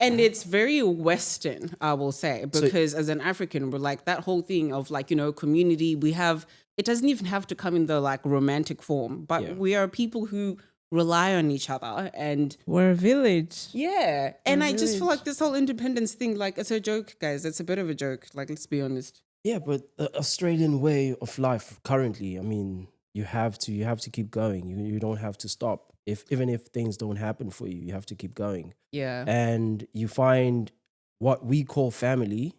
Speaker 3: it's very Western, I will say, because as an African, we're like that whole thing of like, community. We have, it doesn't even have to come in the like romantic form, but we are people who rely on each other and
Speaker 1: we're a village.
Speaker 3: Yeah. And I just feel like this whole independence thing, like it's a joke, guys. It's a bit of a joke. Like, let's be honest.
Speaker 2: Yeah, but the Australian way of life currently, I mean, you have to keep going. You don't have to stop. Even if things don't happen for you, you have to keep going.
Speaker 3: Yeah.
Speaker 2: And you find what we call family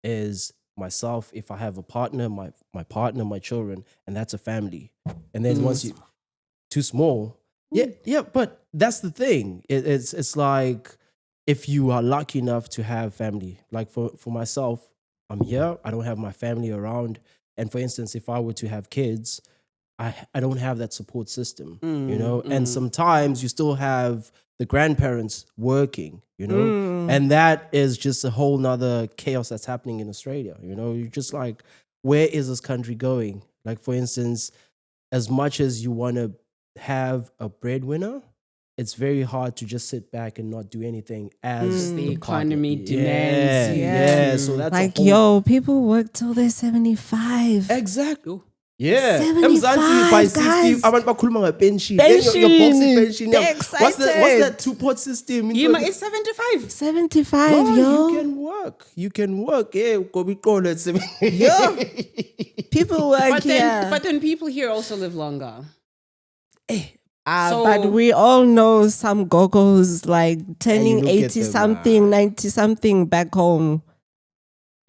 Speaker 2: is myself, if I have a partner, my partner, my children, and that's a family. And then once you too small. Yeah, but that's the thing. It's like if you are lucky enough to have family. Like for myself, I'm here, I don't have my family around. And for instance, if I were to have kids, I don't have that support system, and sometimes you still have the grandparents working, and that is just a whole nother chaos that's happening in Australia. You're just like, where is this country going? Like, for instance, as much as you want to have a breadwinner, it's very hard to just sit back and not do anything as
Speaker 3: the economy demands.
Speaker 2: Yeah. So that's
Speaker 1: like, people work till they're 75.
Speaker 2: Exactly. Yeah,
Speaker 1: 75,
Speaker 2: by
Speaker 1: guys.
Speaker 2: 60, abantu bakhuluma ngepension.
Speaker 1: Pension.
Speaker 2: Your boxing pension.
Speaker 1: They're
Speaker 2: What's
Speaker 1: excited.
Speaker 2: that two-pot system?
Speaker 3: It's 75.
Speaker 1: 75,
Speaker 2: no, You can work. Yeah, go be called at 70.
Speaker 1: Yo. People work here.
Speaker 3: But then people here also live longer.
Speaker 1: But we all know some gogos like turning 80 something, 90 something back home.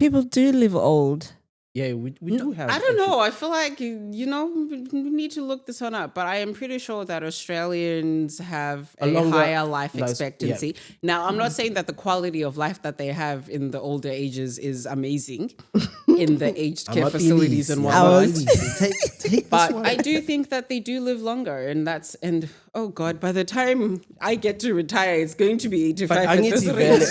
Speaker 1: People do live old.
Speaker 2: Yeah, we do have.
Speaker 3: I don't know. I feel like, we need to look this one up. But I am pretty sure that Australians have a higher life expectancy. Yeah. Now, I'm not saying that the quality of life that they have in the older ages is amazing in the aged care facilities and whatnot. But I do think that they do live longer. And oh God, by the time I get to retire, it's going to be 85 at this rate.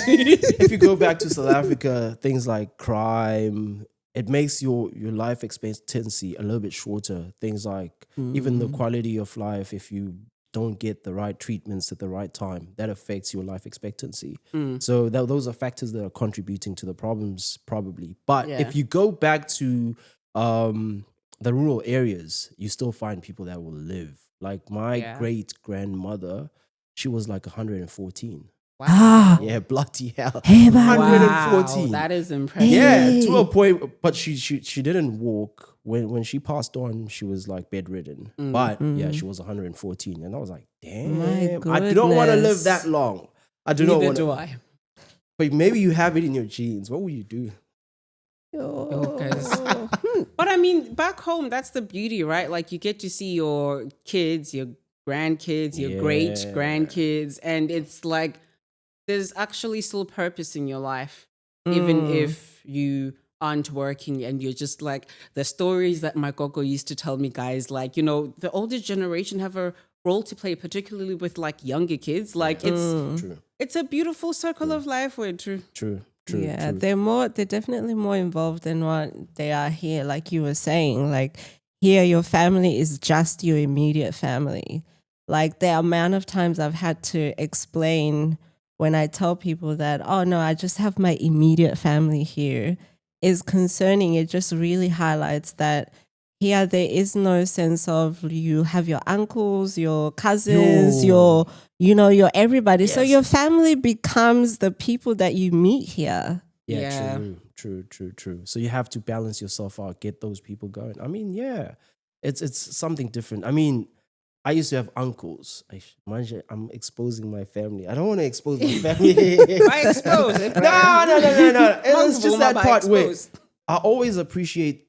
Speaker 2: If you go back to South Africa, things like crime, it makes your life expectancy a little bit shorter. Things like even the quality of life, if you don't get the right treatments at the right time, that affects your life expectancy. So those are factors that are contributing to the problems probably. But if you go back to the rural areas, you still find people that will live. Like my great-grandmother, she was like 114.
Speaker 1: Wow.
Speaker 2: Yeah, bloody hell.
Speaker 3: 114. Wow, that is impressive.
Speaker 2: Yeah, to a point, but she didn't walk. When she passed on, she was like bedridden. But yeah, she was 114. And I was like, damn, I don't want to live that long. I do not want to. But maybe you have it in your genes. What would you do?
Speaker 3: But I mean, back home, that's the beauty, right? Like you get to see your kids, your grandkids, your great grandkids, and it's like there's actually still purpose in your life, even if you aren't working and you're just like the stories that my gogo used to tell me, guys, like, the older generation have a role to play, particularly with like younger kids. Like it's a beautiful circle of life. True.
Speaker 1: Yeah, they're definitely more involved than what they are here. Like you were saying, like here, your family is just your immediate family. Like the amount of times I've had to explain when I tell people that, oh no, I just have my immediate family here is concerning. It just really highlights that here there is no sense of you have your uncles, your cousins, your everybody. Yes. So your family becomes the people that you meet here.
Speaker 2: Yeah. True. So you have to balance yourself out, get those people going. I mean, yeah, it's something different. I mean, I used to have uncles. I'm exposing my family. I don't want to expose my family.
Speaker 3: Why expose it?
Speaker 2: No. It's just that part where I always appreciated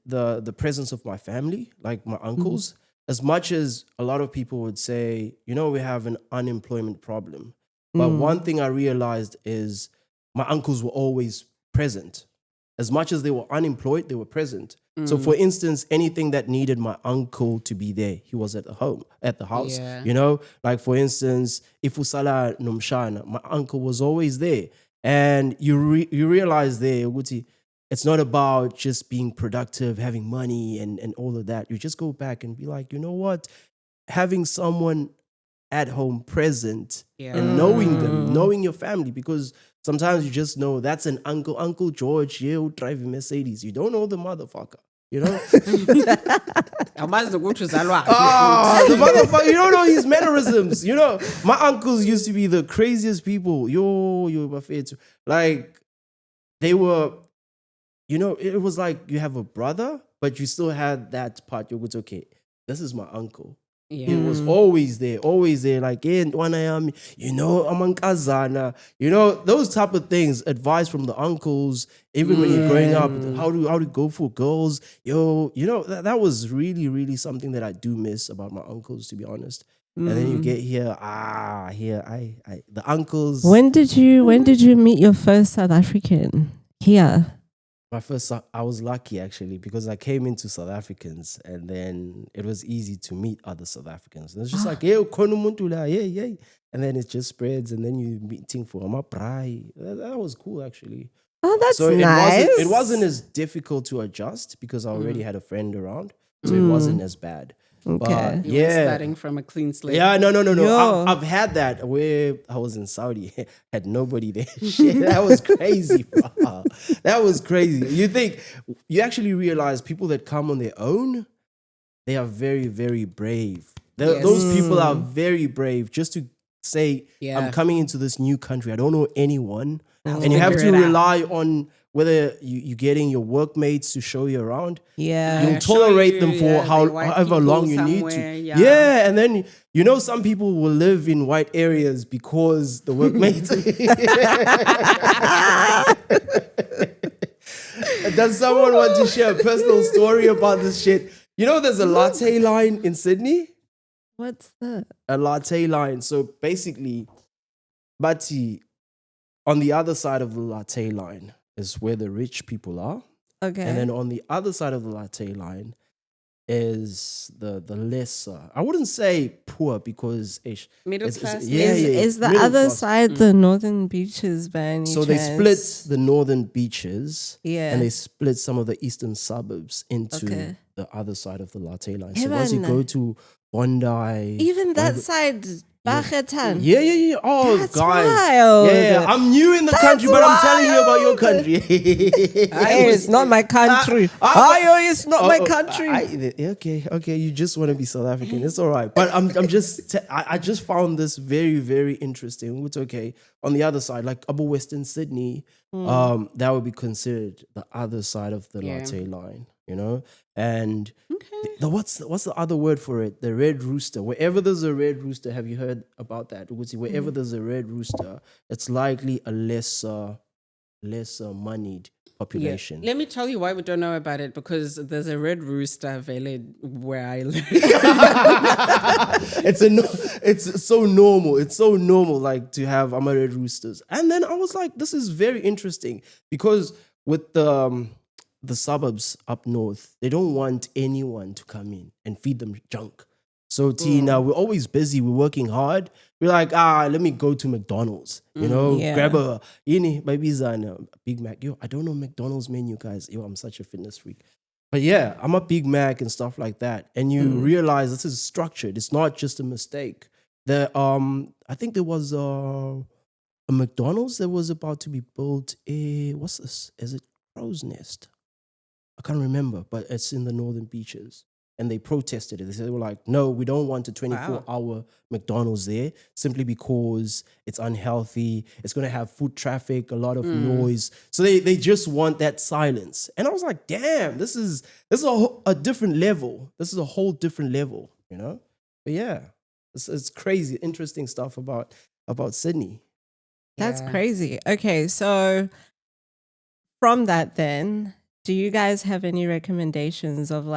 Speaker 2: the presence of my family, like my uncles, as much as a lot of people would say, we have an unemployment problem. But one thing I realized is my uncles were always present. As much as they were unemployed, they were present. So for instance, anything that needed my uncle to be there, he was at the house, like for instance, if usala nomshana, my uncle was always there. And you realize there, Wuti, it's not about just being productive, having money and all of that. You just go back and be like, you know what? Having someone at home present and knowing them, knowing your family, because sometimes you just know that's an Uncle George, he'll drive a Mercedes. You don't know the motherfucker, The motherfucker, you don't know his mannerisms, My uncles used to be the craziest people. Like, they were, it was like you have a brother, but you still had that part. It's okay, this is my uncle. Yeah. He was always there, like, when I am, amankazana, those type of things, advice from the uncles, even when you're growing up, how to go for girls, that was really, really something that I do miss about my uncles, to be honest. And then you get here, the uncles.
Speaker 1: When did you meet your first South African here?
Speaker 2: I was lucky actually, because I came into South Africans and then it was easy to meet other South Africans. And it's just like, hey, and then it just spreads and then you're meeting for Amaprai. That was cool actually.
Speaker 1: Oh, that's nice.
Speaker 2: It wasn't as difficult to adjust because I already had a friend around. So it wasn't as bad.
Speaker 1: Okay.
Speaker 2: But, yeah.
Speaker 3: Starting from a clean slate.
Speaker 2: Yeah, no. I've had that where I was in Saudi, had nobody there. Shit, that was crazy, bro. That was crazy. You actually realize people that come on their own, they are very, very brave. Those people are very brave just to say, I'm coming into this new country. I don't know anyone. And you have to rely on whether you're getting your workmates to show you around.
Speaker 1: Yeah.
Speaker 2: You'll tolerate them for however long you need to. Yeah, and then some people will live in white areas because the workmates. Does someone want to share a personal story about this shit? There's a latte line in Sydney.
Speaker 1: What's that?
Speaker 2: A latte line. So basically, Bati, on the other side of the latte line is where the rich people are.
Speaker 1: Okay.
Speaker 2: And then on the other side of the latte line is the lesser. I wouldn't say poor because
Speaker 3: middle class.
Speaker 1: Is the
Speaker 2: middle
Speaker 1: other
Speaker 2: class.
Speaker 1: side the northern beaches by any
Speaker 2: So they
Speaker 1: chance?
Speaker 2: split the northern beaches,
Speaker 1: Yeah.
Speaker 2: and they split some of the eastern suburbs into
Speaker 1: Okay.
Speaker 2: the other side of the latte line.
Speaker 1: Hey,
Speaker 2: So once you
Speaker 1: man.
Speaker 2: go to Bondi,
Speaker 1: Even that side, Bagetan.
Speaker 2: yeah. Oh,
Speaker 1: That's
Speaker 2: guys,
Speaker 1: wild.
Speaker 2: yeah. I'm new in the country, but I'm telling you about your country.
Speaker 1: Hey, it's not my country. It's not my country.
Speaker 2: Okay. You just want to be South African. It's all right. But I just found this very, very interesting. It's okay. On the other side, like Upper Western Sydney, that would be considered the other side of the latte line, And what's the other word for it? The red rooster. Wherever there's a red rooster, have you heard about that? Wherever there's a red rooster, it's likely a lesser moneyed population.
Speaker 3: Let me tell you why we don't know about it, because there's a red rooster village where I live.
Speaker 2: It's so normal. It's so normal, like, to have red roosters. And then I was like, this is very interesting because with the suburbs up north, they don't want anyone to come in and feed them junk. So Tina, we're always busy. We're working hard. We're like, let me go to McDonald's. Grab a Big Mac. I don't know McDonald's menu, guys. I'm such a fitness freak. But yeah, I'm a Big Mac and stuff like that. And you realize this is structured. It's not just a mistake. I think there was a McDonald's that was about to be built. What's this? Is it Crow's Nest? I can't remember, but it's in the northern beaches. And they protested it. They were like, no, we don't want a 24-hour McDonald's there simply because it's unhealthy. It's going to have foot traffic, a lot of noise. So they just want that silence. And I was like, damn, this is a different level. This is a whole different level, But yeah, it's crazy, interesting stuff about Sydney.
Speaker 1: That's crazy. Okay, so from that then, do you guys have any recommendations of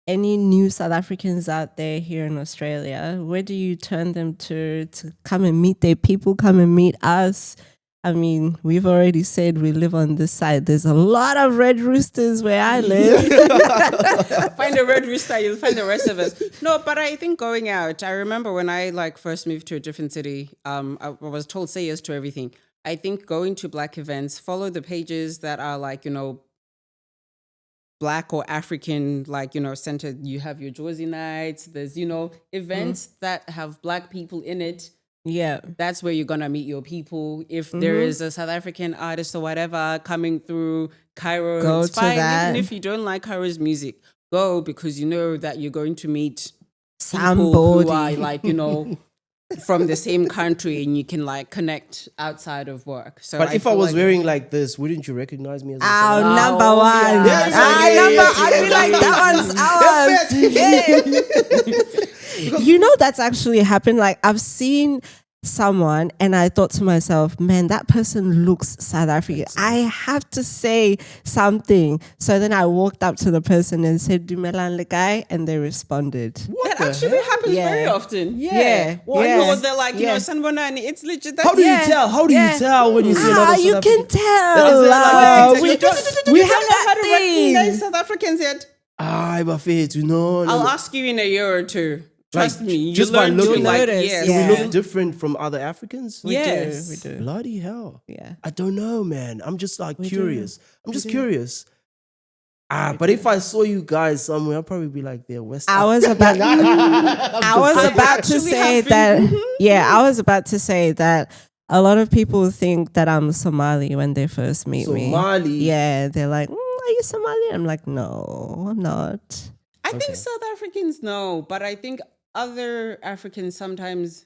Speaker 1: any new South Africans out there here in Australia? Where do you turn them to come and meet their people, come and meet us? I mean, we've already said we live on this side. There's a lot of red roosters where I live.
Speaker 3: Find a red rooster, you'll find the rest of us. No, but I think going out, I remember when I first moved to a different city, I was told say yes to everything. I think going to Black events, follow the pages that are Black or African, centered. You have your Josie nights. There's, events that have Black people in it.
Speaker 1: Yeah.
Speaker 3: That's where you're going to meet your people. If there is a South African artist or whatever coming through Cairo,
Speaker 1: go
Speaker 3: it's
Speaker 1: to
Speaker 3: fine.
Speaker 1: that.
Speaker 3: Even if you don't like Cairo's music, go, because you know that you're going to meet
Speaker 1: Somebody
Speaker 3: people who are from the same country, and you can connect outside of work. So,
Speaker 2: but if I was wearing like this, wouldn't you recognize me as a
Speaker 1: number one?
Speaker 2: Yeah,
Speaker 1: I feel like that one's ours. That's actually happened. Like, I've seen someone and I thought to myself, man, that person looks South African. I have to say something. So then I walked up to the person and said, Dumelan Legai, and they responded.
Speaker 3: That actually happens very often.
Speaker 1: Yeah.
Speaker 3: Or they're like, Sanbona, and it's legit.
Speaker 2: How do you tell? How do you tell when you see another South
Speaker 1: you
Speaker 2: African?
Speaker 1: can tell.
Speaker 3: We
Speaker 1: have that
Speaker 3: to
Speaker 1: thing.
Speaker 3: recognize South Africans yet.
Speaker 2: I'll
Speaker 3: ask you in a year or two. Trust me,
Speaker 2: just by looking,
Speaker 3: yes.
Speaker 2: We look different from other Africans.
Speaker 1: We do.
Speaker 2: Bloody hell!
Speaker 1: Yeah,
Speaker 2: I don't know, man. I'm just curious. I'm just curious. But if I saw you guys somewhere, I'll probably be like, they're West.
Speaker 1: I was about to say that. Yeah, I was about to say that. A lot of people think that I'm Somali when they first meet me.
Speaker 2: Somali.
Speaker 1: Yeah, they're like, are you Somali? I'm like, no, I'm not.
Speaker 3: I think South Africans know, but I think other Africans sometimes.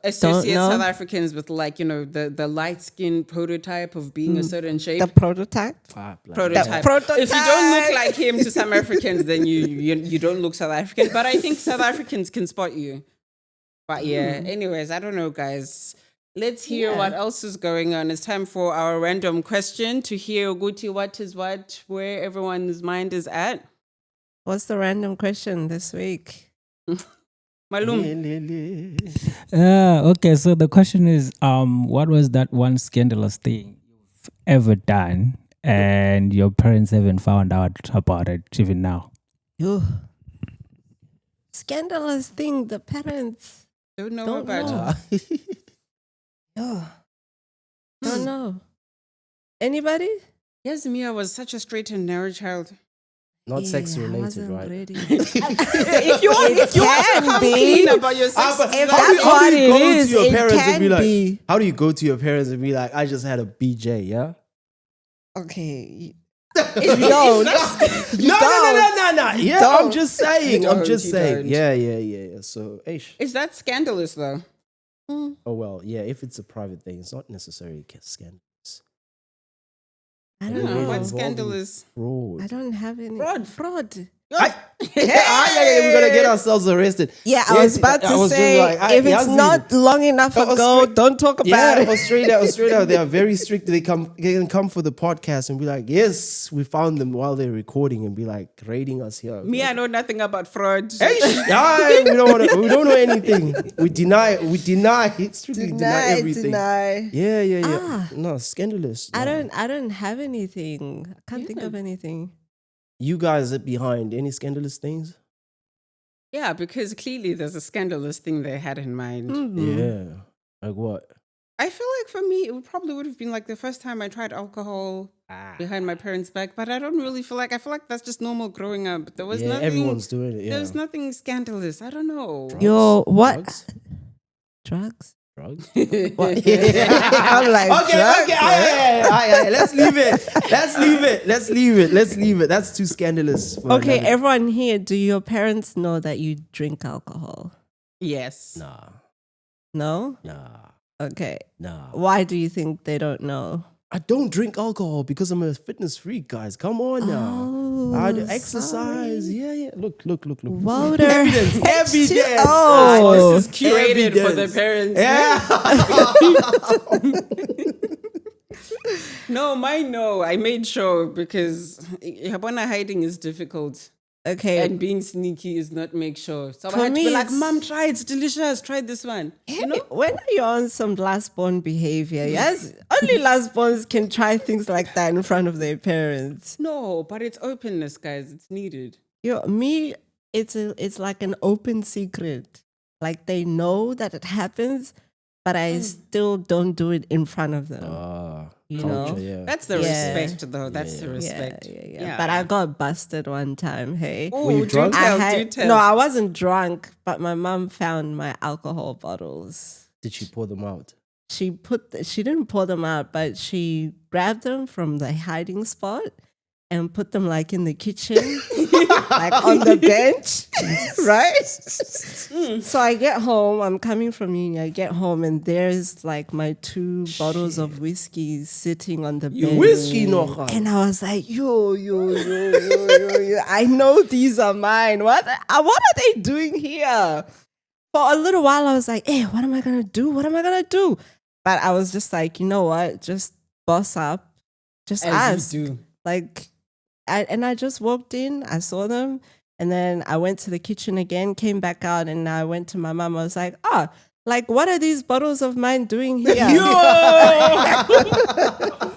Speaker 3: associate
Speaker 1: know.
Speaker 3: South Africans with like, the light skin prototype of being a certain shape.
Speaker 1: The prototype.
Speaker 3: Prototype.
Speaker 1: Prototype.
Speaker 3: If you don't look like him to some Africans, then you don't look South African. But I think South Africans can spot you. But yeah, anyways, I don't know, guys. Let's hear what else is going on. It's time for our random question to hear Guti what is what, where everyone's mind is at.
Speaker 1: What's the random question this week?
Speaker 3: Malum.
Speaker 4: Okay, so the question is, what was that one scandalous thing you've ever done and your parents haven't found out about it even now?
Speaker 1: Yo. Scandalous thing, the parents
Speaker 3: Don't know
Speaker 1: don't
Speaker 3: about
Speaker 1: know. Yo. Don't know. Anybody?
Speaker 3: Yes, Mia was such a straight and narrow child.
Speaker 2: Not sex
Speaker 1: I
Speaker 2: related,
Speaker 1: wasn't
Speaker 2: right?
Speaker 1: ready.
Speaker 3: If you want to
Speaker 1: can
Speaker 3: come
Speaker 1: be.
Speaker 3: clean about your sex,
Speaker 2: But
Speaker 1: If
Speaker 2: how
Speaker 1: that's
Speaker 2: do
Speaker 1: what
Speaker 2: you
Speaker 1: it
Speaker 2: go
Speaker 1: is,
Speaker 2: to your
Speaker 1: it
Speaker 2: parents and
Speaker 1: can
Speaker 2: be like,
Speaker 1: be.
Speaker 2: how do you go to your parents and be like, I just had a BJ, yeah?
Speaker 1: Okay. You don't.
Speaker 2: No. Yeah, I'm just saying.
Speaker 3: You
Speaker 2: I'm
Speaker 3: don't,
Speaker 2: just
Speaker 3: you
Speaker 2: saying.
Speaker 3: don't.
Speaker 2: Yeah. So, ish.
Speaker 3: is that scandalous though?
Speaker 1: Mm,
Speaker 2: Oh, well, yeah, if it's a private thing, it's not necessarily scandalous.
Speaker 1: I
Speaker 3: Yeah,
Speaker 1: don't know.
Speaker 3: what's scandalous?
Speaker 2: Fraud.
Speaker 1: I don't have any.
Speaker 3: Fraud.
Speaker 2: Yeah, we're going to get ourselves arrested.
Speaker 1: Yeah, I was about to say, if it's not long enough ago, don't talk about it.
Speaker 2: Australia, they are very strict. They can come for the podcast and be like, yes, we found them while they're recording and be like rating us here.
Speaker 3: Me, I know nothing about fraud.
Speaker 2: Hey, we don't know anything. We deny, strictly deny everything. Yeah. No, scandalous.
Speaker 1: I
Speaker 2: No.
Speaker 1: don't have anything. I can't think of anything.
Speaker 2: You guys are behind any scandalous things?
Speaker 3: Yeah, because clearly there's a scandalous thing they had in mind.
Speaker 2: Yeah. Like what?
Speaker 3: I feel like for me, it probably would have been like the first time I tried alcohol behind my parents' back, but I don't really feel like, I feel like that's just normal growing up. There was nothing.
Speaker 2: Everyone's doing it. Yeah.
Speaker 3: There was nothing scandalous. I don't know.
Speaker 1: Yo, what?
Speaker 2: Drugs?
Speaker 1: Drugs?
Speaker 2: Drugs?
Speaker 1: What? I'm like, drugs,
Speaker 2: Okay. Let's leave it. That's too scandalous. For
Speaker 1: Okay,
Speaker 2: another-
Speaker 1: everyone here, do your parents know that you drink alcohol?
Speaker 3: Yes.
Speaker 1: No?
Speaker 2: Nah.
Speaker 1: Okay.
Speaker 2: Nah.
Speaker 1: Why do you think they don't know?
Speaker 2: I don't drink alcohol because I'm a fitness freak, guys. Come on now.
Speaker 1: Oh,
Speaker 2: I do exercise.
Speaker 1: sorry.
Speaker 2: Yeah. Look.
Speaker 1: Water.
Speaker 2: Evidence.
Speaker 1: Oh.
Speaker 3: This is curated for the
Speaker 2: Evidence.
Speaker 3: parents.
Speaker 2: Yeah.
Speaker 3: No, mine no. I made sure because Habana hiding is difficult.
Speaker 1: Okay.
Speaker 3: And being sneaky is not make sure. So
Speaker 1: For
Speaker 3: I had to
Speaker 1: me,
Speaker 3: be like,
Speaker 1: it's-
Speaker 3: Mom, try it. It's delicious. Try this one. You know?
Speaker 1: When are you on some last born behavior? Yes, only last borns can try things like that in front of their parents.
Speaker 3: No, but it's openness, guys. It's needed.
Speaker 1: Me, it's like an open secret. Like they know that it happens, but I still don't do it in front of them. You know?
Speaker 2: Culture, yeah.
Speaker 3: That's the
Speaker 1: Yeah.
Speaker 3: respect, though. That's the respect.
Speaker 1: Yeah. But I got busted one time. Hey.
Speaker 3: Oh,
Speaker 2: Were you
Speaker 3: do
Speaker 2: drunk?
Speaker 3: tell,
Speaker 1: I
Speaker 3: do tell.
Speaker 1: No, I wasn't drunk, but my mom found my alcohol bottles.
Speaker 2: Did she pour them out?
Speaker 1: She didn't pour them out, but she grabbed them from the hiding spot and put them like in the kitchen, like on the bench, right? So I get home, I'm coming from uni, I get home and there's like my 2 bottles of whiskey sitting on the bench.
Speaker 2: Whiskey no.
Speaker 1: And I was like, yo, I know these are mine. What are they doing here? For a little while, I was like, hey, what am I going to do? But I was just like, you know what? Just boss up. Just
Speaker 3: As
Speaker 1: ask.
Speaker 3: you do.
Speaker 1: Like, I just walked in, I saw them, and then I went to the kitchen again, came back out, and I went to my mom. I was like, like, what are these bottles of mine doing here?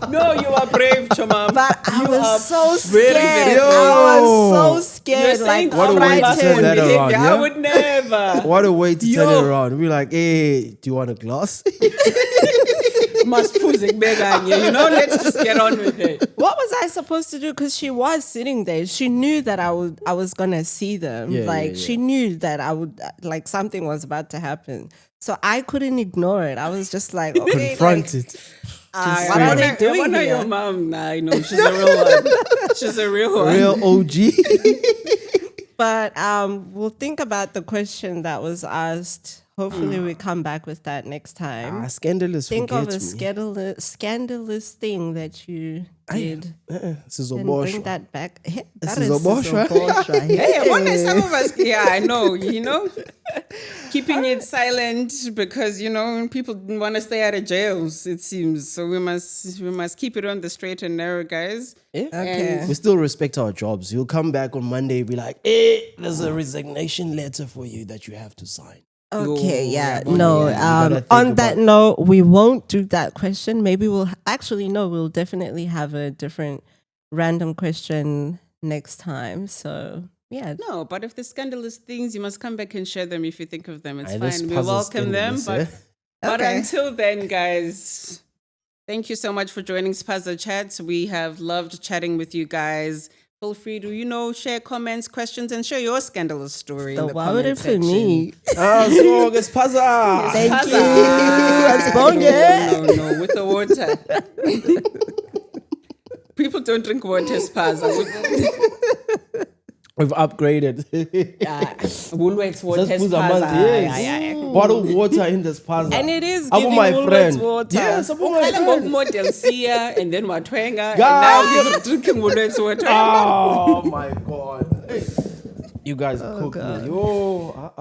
Speaker 3: No, you are brave, Choma.
Speaker 1: But I
Speaker 3: You are
Speaker 1: was so
Speaker 3: very,
Speaker 1: scared.
Speaker 3: very
Speaker 1: I was so scared.
Speaker 3: You're
Speaker 1: Like,
Speaker 3: saying
Speaker 2: What a way to
Speaker 3: last
Speaker 2: turn
Speaker 3: one
Speaker 2: that
Speaker 3: behavior.
Speaker 2: around,
Speaker 3: I
Speaker 2: yeah?
Speaker 3: would never.
Speaker 2: What a way to turn it around. We're like, hey, do you want a glass?
Speaker 3: You know, let's just get on with it.
Speaker 1: what was I supposed to do? Because she was sitting there. She knew that I was gonna see them. She knew that I would like something was about to happen. So I couldn't ignore it. I was just like, okay,
Speaker 2: Confront it.
Speaker 1: what are they doing
Speaker 3: I know
Speaker 1: here?
Speaker 3: your mom. Nah, I know she's a real one. She's a real one.
Speaker 2: Real OG.
Speaker 1: But we'll think about the question that was asked. Hopefully we come back with that next time.
Speaker 2: Scandalous.
Speaker 1: Think of a
Speaker 2: forgets me.
Speaker 1: scandalous thing that you did.
Speaker 2: This is a
Speaker 1: And
Speaker 2: bosh.
Speaker 1: bring that back. Yeah,
Speaker 2: This
Speaker 1: that
Speaker 2: is a bosh, right?
Speaker 3: Hey, one day some of us, yeah, I know, keeping it silent because, people want to stay out of jails, it seems. So we must keep it on the straight and narrow, guys.
Speaker 2: Yeah.
Speaker 1: Okay.
Speaker 2: We still respect our jobs. You'll come back on Monday and be like, hey, there's a resignation letter for you that you have to sign.
Speaker 1: Okay, yeah.
Speaker 2: yeah,
Speaker 1: No,
Speaker 2: you gotta think
Speaker 1: on that
Speaker 2: about-
Speaker 1: note, we won't do that question. Maybe we'll we'll definitely have a different random question next time. So, yeah.
Speaker 3: No, but if there's scandalous things, you must come back and share them if you think of them. It's
Speaker 2: Aye, this
Speaker 3: fine. We
Speaker 2: puzzle's
Speaker 3: welcome them.
Speaker 2: scandalous,
Speaker 3: But
Speaker 1: Okay.
Speaker 3: until then, guys, thank you so much for joining Spaza Chats. We have loved chatting with you guys. Feel free to, share comments, questions, and share your scandalous story in the
Speaker 1: Why would
Speaker 3: comment
Speaker 1: it for me?
Speaker 2: So, guys, Spaza.
Speaker 1: Thank
Speaker 3: Spaza.
Speaker 1: you. That's
Speaker 3: No, with the water. People don't drink water, Spaza.
Speaker 2: We've upgraded.
Speaker 3: Woolworths water,
Speaker 2: Just put
Speaker 3: Spaza.
Speaker 2: a yes. Bottled water in the Spaza.
Speaker 1: And it is
Speaker 2: About
Speaker 1: giving
Speaker 2: my
Speaker 1: Woolworths
Speaker 2: friend.
Speaker 1: water.
Speaker 2: Yes, about my
Speaker 3: Uqala
Speaker 2: friend.
Speaker 3: ngokumodel siya and then watwenga and
Speaker 2: God.
Speaker 3: now he's drinking Woolworths water.
Speaker 2: Oh my God. You guys are cooking. Yo,